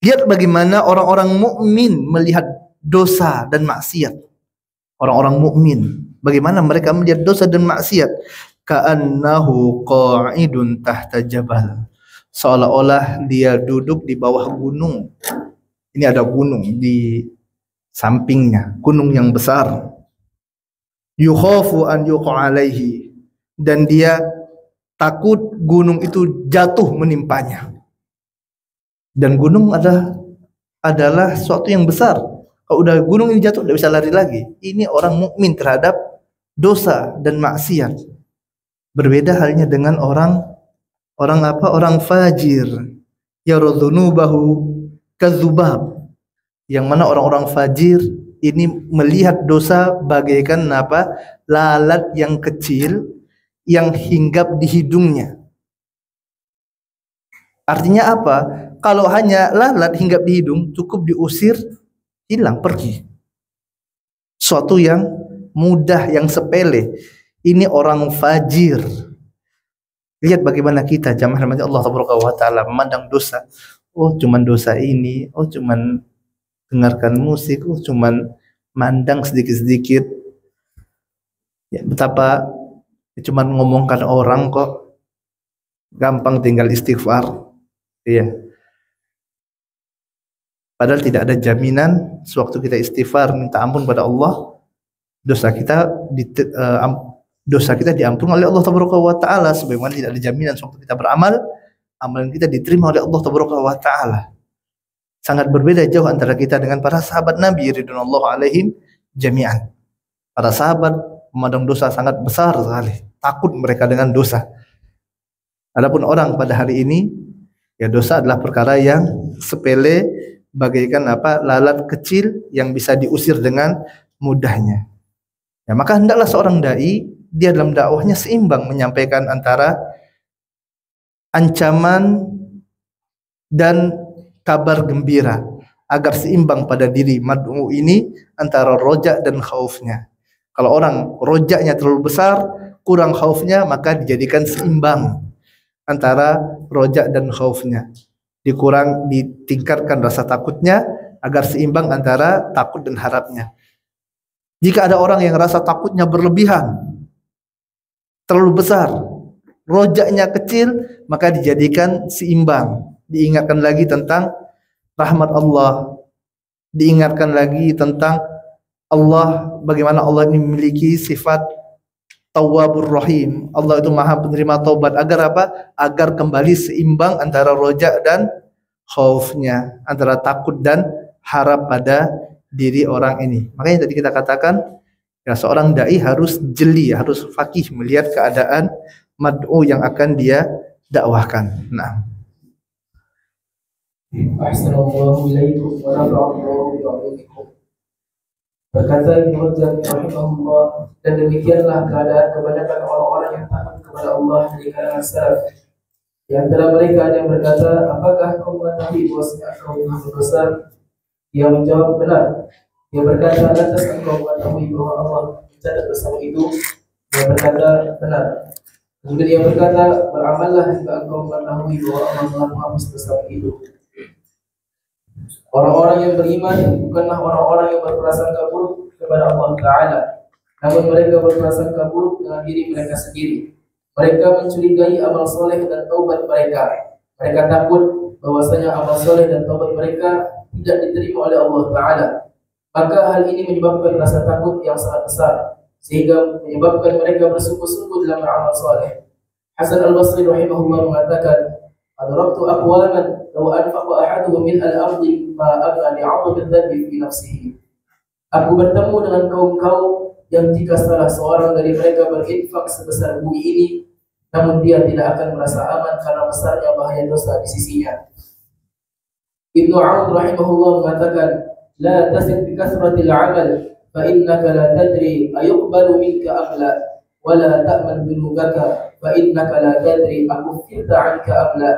Lihat bagaimana orang-orang mukmin melihat dosa dan maksiat. Orang-orang mukmin bagaimana mereka melihat dosa dan maksiat. Ka'annahu qa'idun tahta jabal. Seolah-olah dia duduk di bawah gunung. Ini ada gunung di sampingnya, gunung yang besar. Yukhafu an yuqa alaihi, dan dia takut gunung itu jatuh menimpanya. Dan gunung adalah sesuatu yang besar. Kalau udah gunung ini jatuh tidak bisa lari lagi. Ini orang mukmin terhadap dosa dan maksiat. Berbeda halnya dengan orang fajir. Yaradzunubahu kadzubab. Yang mana orang-orang fajir ini melihat dosa bagaikan apa? Lalat yang kecil yang hinggap di hidungnya. Artinya apa? Kalau hanya lalat hinggap di hidung, cukup diusir, hilang, pergi. Suatu yang mudah, yang sepele. Ini orang fajir. Lihat bagaimana kita jamaah rahmati Allah taala memandang dosa. Oh, cuman dosa ini. Oh, cuman dengarkan musik. Oh, cuman mandang sedikit-sedikit. Ya, betapa cuman ngomongkan orang kok. Gampang tinggal istighfar. Iya. Padahal tidak ada jaminan sewaktu kita istighfar minta ampun pada Allah, dosa kita diampuni oleh Allah Taala, sebagaimana tidak ada jaminan sewaktu kita beramal, amalan kita diterima oleh Allah Taala. Sangat berbeda jauh antara kita dengan para sahabat Nabi ridwanullahu alaihim jami'an. Para sahabat memandang dosa sangat besar sekali, takut mereka dengan dosa. Adapun orang pada hari ini, ya dosa adalah perkara yang sepele, bagaikan apa? Lalat kecil yang bisa diusir dengan mudahnya. Ya, maka hendaklah seorang dai dia dalam dakwahnya seimbang menyampaikan antara ancaman dan kabar gembira agar seimbang pada diri mad'u ini antara roja dan khaufnya. Kalau orang rojaknya terlalu besar, kurang khaufnya, maka dijadikan seimbang antara rojak dan khaufnya. Ditingkatkan rasa takutnya agar seimbang antara takut dan harapnya. Jika ada orang yang rasa takutnya berlebihan, terlalu besar, rojaknya kecil, maka dijadikan seimbang. Diingatkan lagi tentang rahmat Allah, diingatkan lagi tentang Allah, bagaimana Allah ini memiliki sifat Tawwabur Rahim. Allah itu Maha penerima taubat. Agar apa? Agar kembali seimbang antara rojak dan khaufnya, antara takut dan harap pada diri orang ini. Makanya tadi kita katakan, ya seorang dai harus jeli, harus faqih melihat keadaan mad'u yang akan dia dakwahkan. Nah.
Ahsanallahu ilaikum wa nafa'allahu bi'ilmikum. Berkata Ibnu Rajab rahimahullah, dan demikianlah keadaan kebanyakan orang-orang yang takut kepada Allah dari kalangan salaf. Di antara mereka ada yang berkata, apakah kau mengetahui bahwasanya engkau telah berdosa? Dia menjawab, benar. Dia berkata, lantas engkau mengetahui bahwa Allah mencatat dosamu itu? Dia berkata, benar. Kemudian dia berkata, beramallah hingga engkau mengetahui bahwa Allah telah menghapus dosamu itu. Orang-orang yang beriman bukanlah orang-orang yang berprasangka buruk kepada Allah Ta'ala, namun mereka berprasangka buruk dengan diri mereka sendiri. Mereka mencurigai amal soleh dan taubat mereka. Mereka takut bahwasanya amal soleh dan taubat mereka tidak diterima oleh Allah Ta'ala. Maka hal ini menyebabkan rasa takut yang sangat besar, sehingga menyebabkan mereka bersungguh-sungguh dalam beramal soleh. Hasan al-Basri rahimahullah mengatakan, adraktu aqwaman law anfaqa ahaduhum min al-ardi ma abna li'adami dzanbi fi nafsihi. Aku bertemu dengan kaum-kaum yang jika salah seorang dari mereka berinfak sebesar bumi ini, namun dia tidak akan merasa aman karena besarnya bahaya dosa di sisinya. Ibnu Aun rahimahullah mengatakan, la tasib bi kasratil amal fa innaka la tadri ayuqbalu minka amla wa la ta'man dhunubaka fa innaka la tadri akuffirta 'anka amla.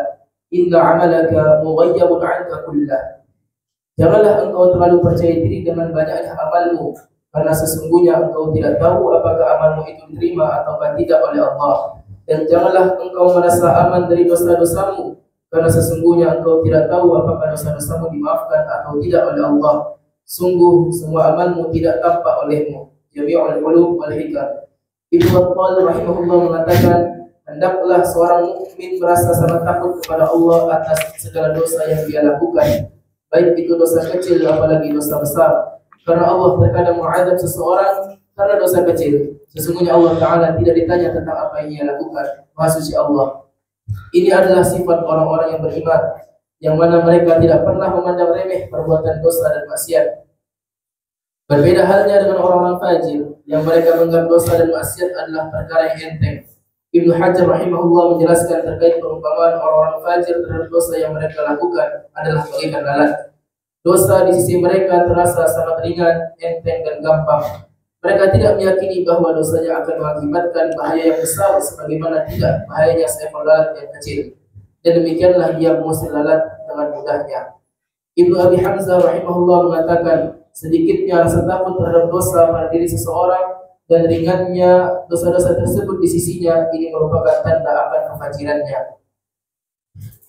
inna amalaka mughayyabun 'anka kullah. Janganlah engkau terlalu percaya diri dengan banyaknya amalmu, karena sesungguhnya engkau tidak tahu apakah amalmu itu diterima atau tidak oleh Allah. Dan janganlah engkau merasa aman dari dosa-dosamu, karena sesungguhnya engkau tidak tahu apakah dosa-dosamu dimaafkan atau tidak oleh Allah. Sungguh semua amalmu tidak tampak olehmu. Jami'ul ulum wal hikam. Ibnu Battal rahimahullah mengatakan, hendaklah seorang mukmin merasa sangat takut kepada Allah atas segala dosa yang dia lakukan, baik itu dosa kecil apalagi dosa besar. Karena Allah terkadang mengadab seseorang karena dosa kecil. Sesungguhnya Allah Ta'ala tidak ditanya tentang apa yang ia lakukan. Maha suci Allah. Ini adalah sifat orang-orang yang beriman, yang mana mereka tidak pernah memandang remeh perbuatan dosa dan maksiat. Berbeda halnya dengan orang-orang fajir, yang mereka menganggap dosa dan maksiat adalah perkara yang enteng. Ibnu Hajar rahimahullah menjelaskan terkait perumpamaan orang-orang fajir terhadap dosa yang mereka lakukan adalah bagaikan lalat. Dosa di sisi mereka terasa sangat ringan, enteng dan gampang. Mereka tidak meyakini bahwa dosanya akan mengakibatkan bahaya yang besar, sebagaimana tidak bahayanya seekor lalat yang kecil. Dan demikianlah ia mengusir lalat dengan mudahnya. Ibnu Abi Hamzah rahimahullah mengatakan, sedikitnya rasa takut terhadap dosa pada diri seseorang dan ringannya dosa-dosa tersebut di sisinya, ini merupakan tanda akan kefajirannya.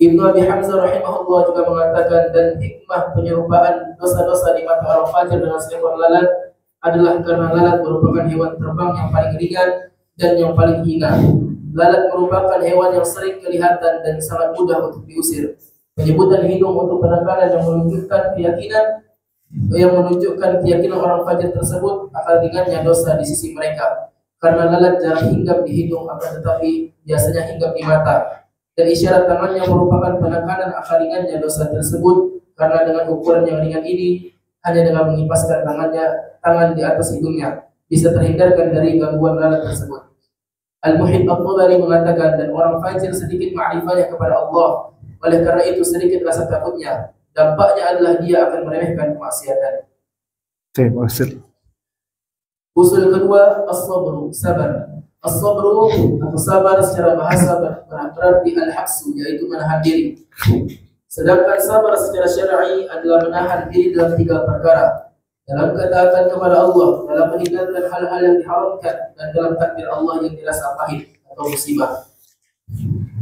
Ibnu Abi Hamzah rahimahullah juga mengatakan, dan hikmah penyerupaan dosa-dosa di mata orang fajir dengan seekor lalat adalah karena lalat merupakan hewan terbang yang paling ringan dan yang paling hina. Lalat merupakan hewan yang sering kelihatan dan sangat mudah untuk diusir. Penyebutan hidung untuk penekanan yang menunjukkan keyakinan orang fajir tersebut akan ringannya dosa di sisi mereka. Karena lalat jarang hinggap di hidung, akan tetapi biasanya hinggap di mata. Dan isyarat tangannya merupakan penekanan akan ringannya dosa tersebut, karena dengan ukuran yang ringan ini, hanya dengan mengipaskan tangan di atas hidungnya, bisa terhindarkan dari gangguan lalat tersebut. Al-Muhib Al-Qudari mengatakan, dan orang fajir sedikit ma'rifatnya kepada Allah, oleh karena itu sedikit rasa takutnya. Dampaknya adalah dia akan meremehkan kemaksiatan.
Terima kasih.
Usul kedua, as-sabru, sabar. As-sabru atau sabar secara bahasa berarti al-habsu, yaitu menahan diri. Sedangkan sabar secara syar'i adalah menahan diri dalam 3 perkara: dalam ketaatan kepada Allah, dalam meninggalkan hal-hal yang diharamkan, dan dalam takdir Allah yang dirasa pahit atau musibah.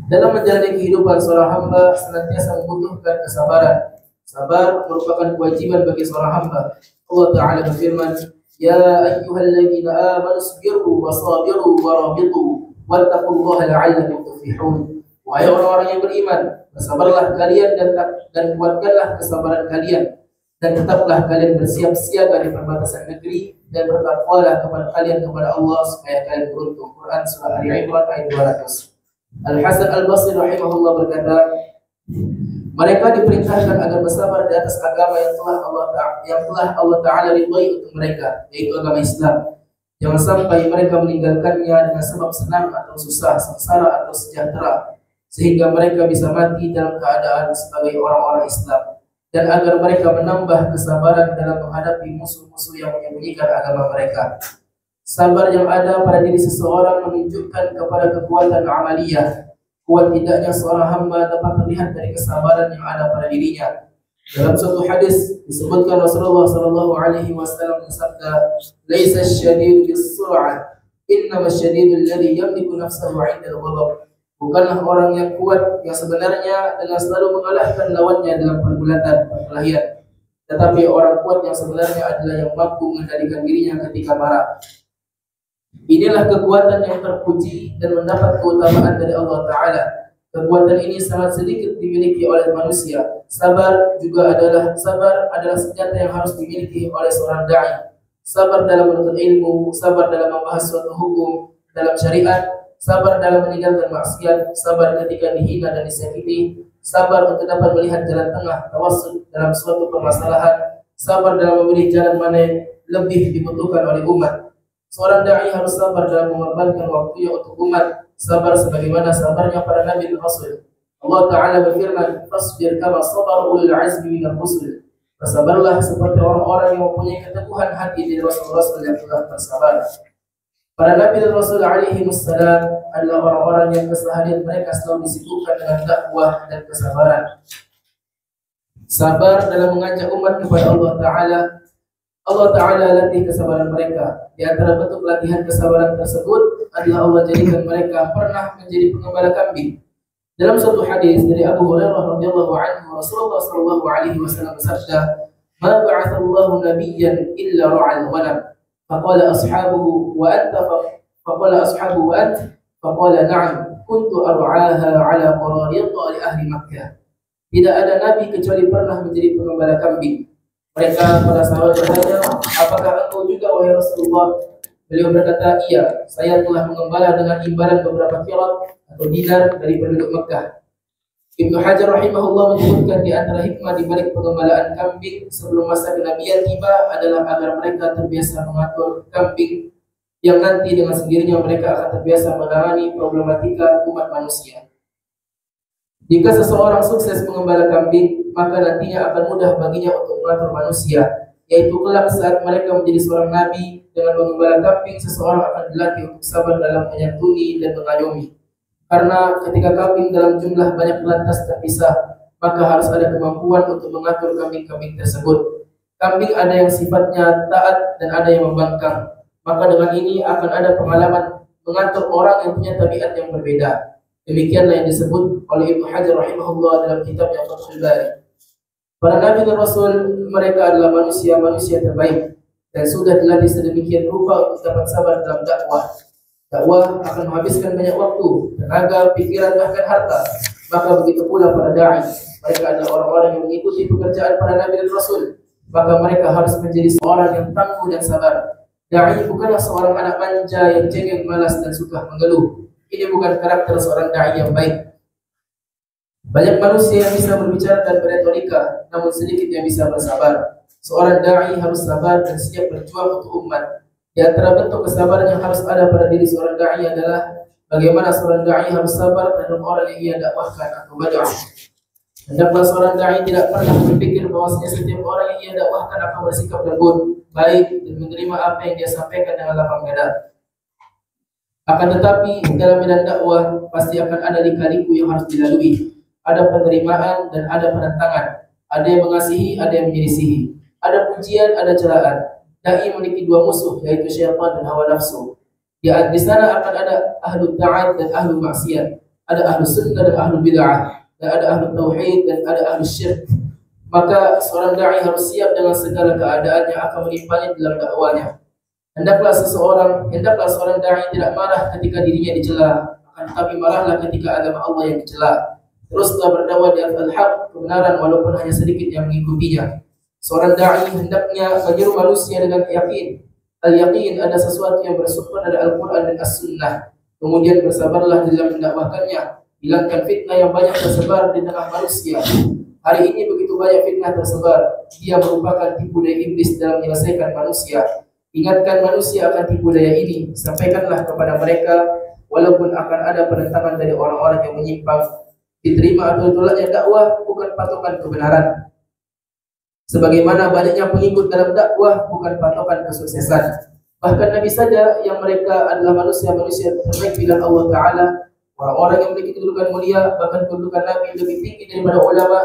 Dalam menjalani kehidupan seorang hamba senantiasa membutuhkan kesabaran. Sabar merupakan kewajiban bagi seorang hamba. Allah Ta'ala berfirman, ya ayyuhalladzina amanu isbiru wasabiru warabitu wattaqullaha la'allakum tuflihun. Wahai orang-orang yang beriman, bersabarlah kalian dan kuatkanlah kesabaran kalian, dan tetaplah kalian bersiap siaga di perbatasan negeri, dan bertakwalah kepada Allah supaya kalian beruntung. Quran surah Ali Imran ayat 200. Al-Hasan Al-Basri rahimahullah berkata, mereka diperintahkan agar bersabar di atas agama yang telah Allah Ta'ala ridhai untuk mereka, yaitu agama Islam. Jangan sampai mereka meninggalkannya dengan sebab senang atau susah, sengsara atau sejahtera, sehingga mereka bisa mati dalam keadaan sebagai orang-orang Islam. Dan agar mereka menambah kesabaran dalam menghadapi musuh-musuh yang menyembunyikan agama mereka. Sabar yang ada pada diri seseorang menunjukkan kepada kekuatan amaliyah. Kuat tidaknya seorang hamba dapat terlihat dari kesabaran yang ada pada dirinya. Dalam suatu hadis disebutkan Rasulullah sallallahu alaihi wasallam bersabda, "Laisa asy-syadidu bis-sur'ah, innama asy-syadidu alladhi yamliku nafsahu 'inda al-ghadab." Bukanlah orang yang kuat yang sebenarnya dengan selalu mengalahkan lawannya dalam perkelahian, tetapi orang kuat yang sebenarnya adalah yang mampu mengendalikan dirinya ketika marah. Inilah kekuatan yang terpuji dan mendapat keutamaan dari Allah Ta'ala. Kekuatan ini sangat sedikit dimiliki oleh manusia. Sabar adalah senjata yang harus dimiliki oleh seorang da'i. Sabar dalam menuntut ilmu, sabar dalam membahas suatu hukum dalam syariat, sabar dalam meninggalkan maksiat, sabar ketika dihina dan disakiti, sabar untuk dapat melihat jalan tengah tawassut dalam suatu permasalahan, sabar dalam memilih jalan mana yang lebih dibutuhkan oleh umat. Seorang da'i harus sabar dalam mengorbankan waktunya untuk umat, sabar sebagaimana sabarnya para nabi dan rasul. Allah Ta'ala berfirman, "Fasbir kama sabara ulul azmi minar rusul." Bersabarlah seperti orang-orang yang mempunyai keteguhan hati dari rasul-rasul yang telah bersabar. Para Nabi dan Rasul alaihi wassalam adalah orang-orang yang keseharian mereka selalu disibukkan dengan dakwah dan kesabaran. Sabar dalam mengajak umat kepada Allah Ta'ala. Allah Ta'ala latih kesabaran mereka. Di antara bentuk latihan kesabaran tersebut adalah Allah jadikan mereka pernah menjadi pengembala kambing. Dalam suatu hadis dari Abu Hurairah radhiyallahu anhu, Rasulullah sallallahu alaihi wasallam bersabda, "Ma ba'athallahu nabiyyan illa ra'al ghanam." Faqala ashabuhu wa anta faqala ashabuhu wa anta faqala na'am kuntu ar'aha 'ala qarariyat li ahli Makkah. Tidak ada nabi kecuali pernah menjadi pengembala kambing. Mereka para sahabat bertanya, apakah engkau juga wahai Rasulullah? Beliau berkata, iya, saya telah mengembala dengan imbalan beberapa qirat atau dinar dari penduduk Mekah. Ibnu Hajar rahimahullah menyebutkan di antara hikmah di balik pengembalaan kambing sebelum masa kenabian tiba adalah agar mereka terbiasa mengatur kambing yang nanti dengan sendirinya mereka akan terbiasa menangani problematika umat manusia. Jika seseorang sukses mengembala kambing, maka nantinya akan mudah baginya untuk mengatur manusia, yaitu kelak saat mereka menjadi seorang nabi. Dengan mengembala kambing, seseorang akan dilatih untuk sabar dalam menyantuni dan mengayomi. Karena ketika kambing dalam jumlah banyak lantas terpisah, maka harus ada kemampuan untuk mengatur kambing-kambing tersebut. Kambing ada yang sifatnya taat dan ada yang membangkang. Maka dengan ini akan ada pengalaman mengatur orang yang punya tabiat yang berbeda. Demikianlah yang disebut oleh Ibnu Hajar rahimahullah dalam kitabnya Fathul Bari. Para nabi dan rasul mereka adalah manusia-manusia terbaik dan sudah dilatih sedemikian rupa untuk dapat sabar dalam dakwah. Dakwah akan menghabiskan banyak waktu, tenaga, pikiran, bahkan harta. Maka begitu pula para dai. Mereka adalah orang-orang yang mengikuti pekerjaan para nabi dan rasul. Maka mereka harus menjadi seorang yang tangguh dan sabar. Dai bukanlah seorang anak manja yang cengeng, malas dan suka mengeluh. Ini bukan karakter seorang dai yang baik. Banyak manusia yang bisa berbicara dan beretorika, namun sedikit yang bisa bersabar. Seorang dai harus sabar dan siap berjuang untuk umat. Di antara bentuk kesabaran yang harus ada pada diri seorang dai adalah bagaimana seorang dai harus sabar terhadap orang yang ia dakwahkan atau bad'ah. Hendaklah seorang dai tidak pernah berpikir bahwasanya setiap orang yang ia dakwahkan akan bersikap lembut, baik dan menerima apa yang dia sampaikan dengan lapang dada. Akan tetapi dalam medan dakwah pasti akan ada lika-liku yang harus dilalui. Ada penerimaan dan ada penentangan. Ada yang mengasihi, ada yang menyelisihi. Ada pujian, ada celaan. Dai memiliki dua musuh, yaitu syaitan dan hawa nafsu. Di sana akan ada ahlu ta'at dan ahlu maksiat. Ada ahlu sunnah dan ahlu bid'ah. Dan ada ahlu tauhid dan ada ahlu syirk. Maka seorang dai harus siap dengan segala keadaan yang akan menimpanya dalam dakwanya. Hendaklah seorang dai tidak marah ketika dirinya dicela, akan tetapi marahlah ketika agama Allah yang dicela. Teruslah berdakwah di atas al-haq, kebenaran walaupun hanya sedikit yang mengikutinya. Seorang dai hendaknya menyeru manusia dengan yakin. Al-yaqin ada sesuatu yang bersumber dari Al-Quran dan As-Sunnah. Kemudian bersabarlah dalam mendakwahkannya. Hilangkan fitnah yang banyak tersebar di tengah manusia. Hari ini begitu banyak fitnah tersebar. Dia merupakan tipu daya iblis dalam menyelesaikan manusia. Ingatkan manusia akan tipu daya ini. Sampaikanlah kepada mereka, walaupun akan ada penentangan dari orang-orang yang menyimpang. Diterima atau ditolaknya dakwah bukan patokan kebenaran. Sebagaimana banyaknya pengikut dalam dakwah bukan patokan kesuksesan. Bahkan Nabi saja yang mereka adalah manusia-manusia terbaik pilihan Allah Ta'ala. Orang-orang yang memiliki kedudukan mulia, bahkan kedudukan Nabi lebih tinggi daripada ulama.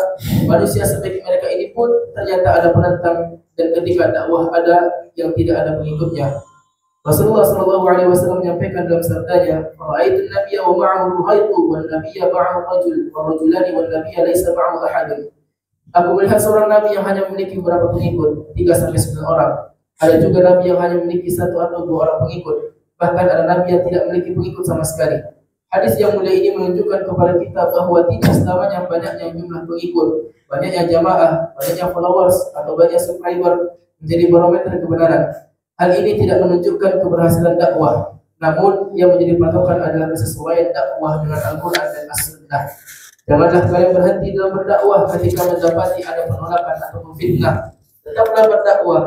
Manusia sebaik mereka ini pun ternyata ada penentang, dan ketika dakwah ada yang tidak ada pengikutnya. Rasulullah sallallahu alaihi wasallam menyampaikan dalam sabdanya, "Ra'aitu an-nabiyya wa ma'ahu ruhaitu wan nabiyya ma'ahu rajul wa rajulani wan nabiyya laysa ma'ahu ahadun." Aku melihat seorang nabi yang hanya memiliki beberapa pengikut, 3 sampai 9 orang. Ada juga nabi yang hanya memiliki 1 atau 2 orang pengikut. Bahkan ada nabi yang tidak memiliki pengikut sama sekali. Hadis yang mulia ini menunjukkan kepada kita bahwa tidak selamanya banyaknya jumlah pengikut, banyaknya jamaah, banyaknya followers atau banyak subscriber menjadi barometer kebenaran. Hal ini tidak menunjukkan keberhasilan dakwah, namun yang menjadi patokan adalah kesesuaian dakwah dengan Al-Quran dan As-Sunnah. Janganlah kalian berhenti dalam berdakwah ketika mendapati ada penolakan atau fitnah. Tetaplah berdakwah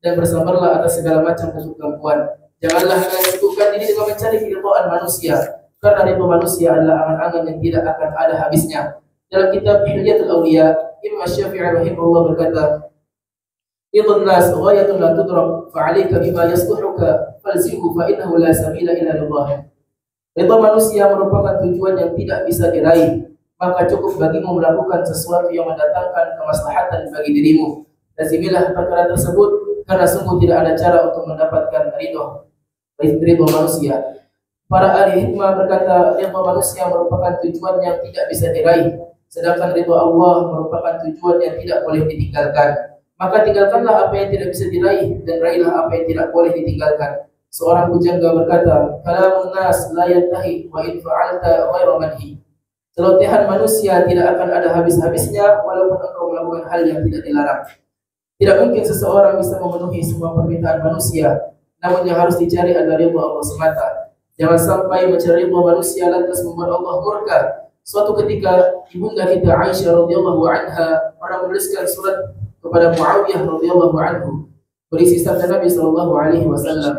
dan bersabarlah atas segala macam bentuk gangguan. Janganlah kalian sibukkan diri dengan mencari keridhaan manusia, karena ridho manusia adalah angan-angan yang tidak akan ada habisnya. Dalam kitab Hilyatul Awliya, Imam Syafi'i rahimahullah berkata, "Ridhun nas ghayatun la tudrak, fa'alaika bima yasluhuka, falzimhu fa innahu la sabila ila ridha. Ridha manusia merupakan tujuan yang tidak bisa diraih, maka cukup bagimu melakukan sesuatu yang mendatangkan kemaslahatan bagi dirimu. Lazimilah perkara tersebut, karena sungguh tidak ada cara untuk mendapatkan ridha manusia. Para ahli hikmah berkata, ridha manusia merupakan tujuan yang tidak bisa diraih, sedangkan ridha Allah merupakan tujuan yang tidak boleh ditinggalkan. Maka tinggalkanlah apa yang tidak bisa diraih dan raihlah apa yang tidak boleh ditinggalkan. Seorang pujangga berkata, kalamun nas la yantahi wa in fa'alta ghairu manhi. Celotehan manusia tidak akan ada habis-habisnya walaupun engkau melakukan hal yang tidak dilarang. Tidak mungkin seseorang bisa memenuhi semua permintaan manusia, namun yang harus dicari adalah ridha Allah semata. Jangan sampai mencari ridha manusia lantas membuat Allah murka. Suatu ketika ibunda kita Aisyah radhiyallahu anha pernah menuliskan surat kepada Muawiyah radhiyallahu anhu berisi sabda Nabi sallallahu alaihi wasallam,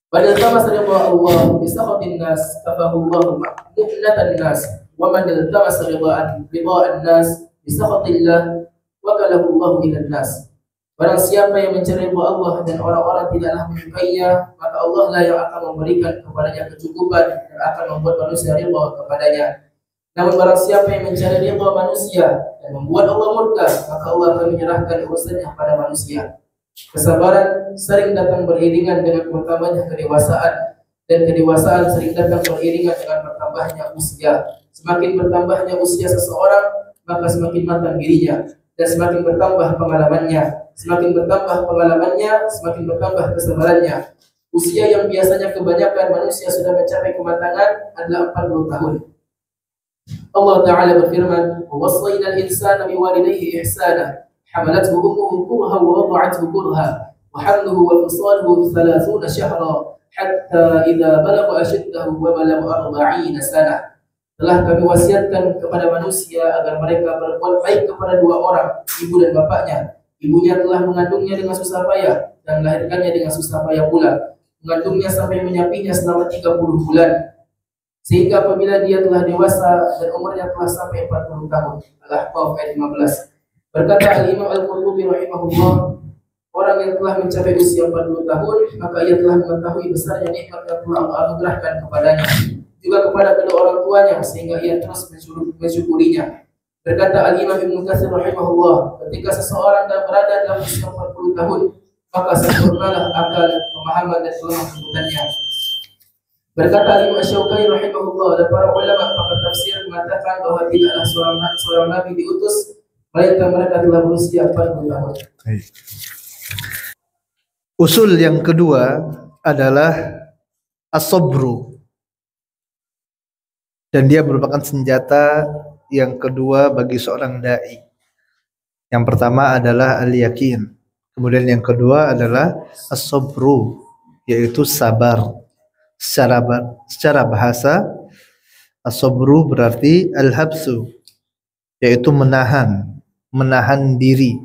"Badal tamas ridha Allah bi sakhatin nas kafahu Allah mu'natan nas wa man iltamas ridha an-nas bi sakhatillah wakalahu Allah ila nas." Barang siapa yang mencari ridha Allah dan orang-orang tidaklah menyukainya, maka Allah lah yang akan memberikan kepadanya kecukupan dan akan membuat manusia ridha kepadanya. Namun barang siapa yang mencari ridha manusia dan membuat Allah murka, maka Allah akan menyerahkan urusannya pada manusia. Kesabaran sering datang beriringan dengan bertambahnya kedewasaan, dan kedewasaan sering datang beriringan dengan bertambahnya usia. Semakin bertambahnya usia seseorang, maka semakin matang dirinya, dan semakin bertambah pengalamannya. Semakin bertambah pengalamannya, semakin bertambah kesabarannya. Usia yang biasanya kebanyakan manusia sudah mencapai kematangan adalah 40 tahun. Allah Ta'ala berfirman, وَوَصَّيْنَا الْإِنسَانَ بِوَالِدَيْهِ إِحْسَانًا حَمَلَتْهُ أُمُّهُ كُرْهًا وَوَضَعَتْهُ كُرْهًا وَحَمْلُهُ وَفِصَالُهُ 30 شهرا حتى إذا بلغ أشده وبلغ 40 سنة. Telah kami wasiatkan kepada manusia agar mereka berbuat baik kepada dua orang, ibu dan bapaknya. Ibunya telah mengandungnya dengan susah payah dan melahirkannya dengan susah payah pula. Mengandungnya sampai menyapinya selama 30 bulan. Sehingga apabila dia telah dewasa dan umurnya telah sampai 40 tahun. Al-Ahqaf ayat 15. Berkata Al-Imam Al-Qurtubi rahimahullah, orang yang telah mencapai usia 40 tahun, maka ia telah mengetahui besarnya nikmat yang telah Allah anugerahkan kepadanya, juga kepada kedua orang tuanya, sehingga ia terus mensyukurinya. Berkata Al-Imam Ibnu Katsir rahimahullah, ketika seseorang berada dalam usia 40 tahun, maka sempurnalah akal, pemahaman dan kelembutannya. Berkata Al-Imam Asy-Syaukani rahimahullah, dan para ulama pakar tafsir mengatakan bahwa tidaklah seorang nabi diutus melainkan mereka telah berusia 40 tahun.
Usul yang kedua adalah as-sabru, dan dia merupakan senjata yang kedua bagi seorang dai. Yang pertama adalah al-yakin, kemudian yang kedua adalah as-sabru, yaitu sabar. Secara bahasa, as-sabru berarti al-habsu, yaitu menahan diri.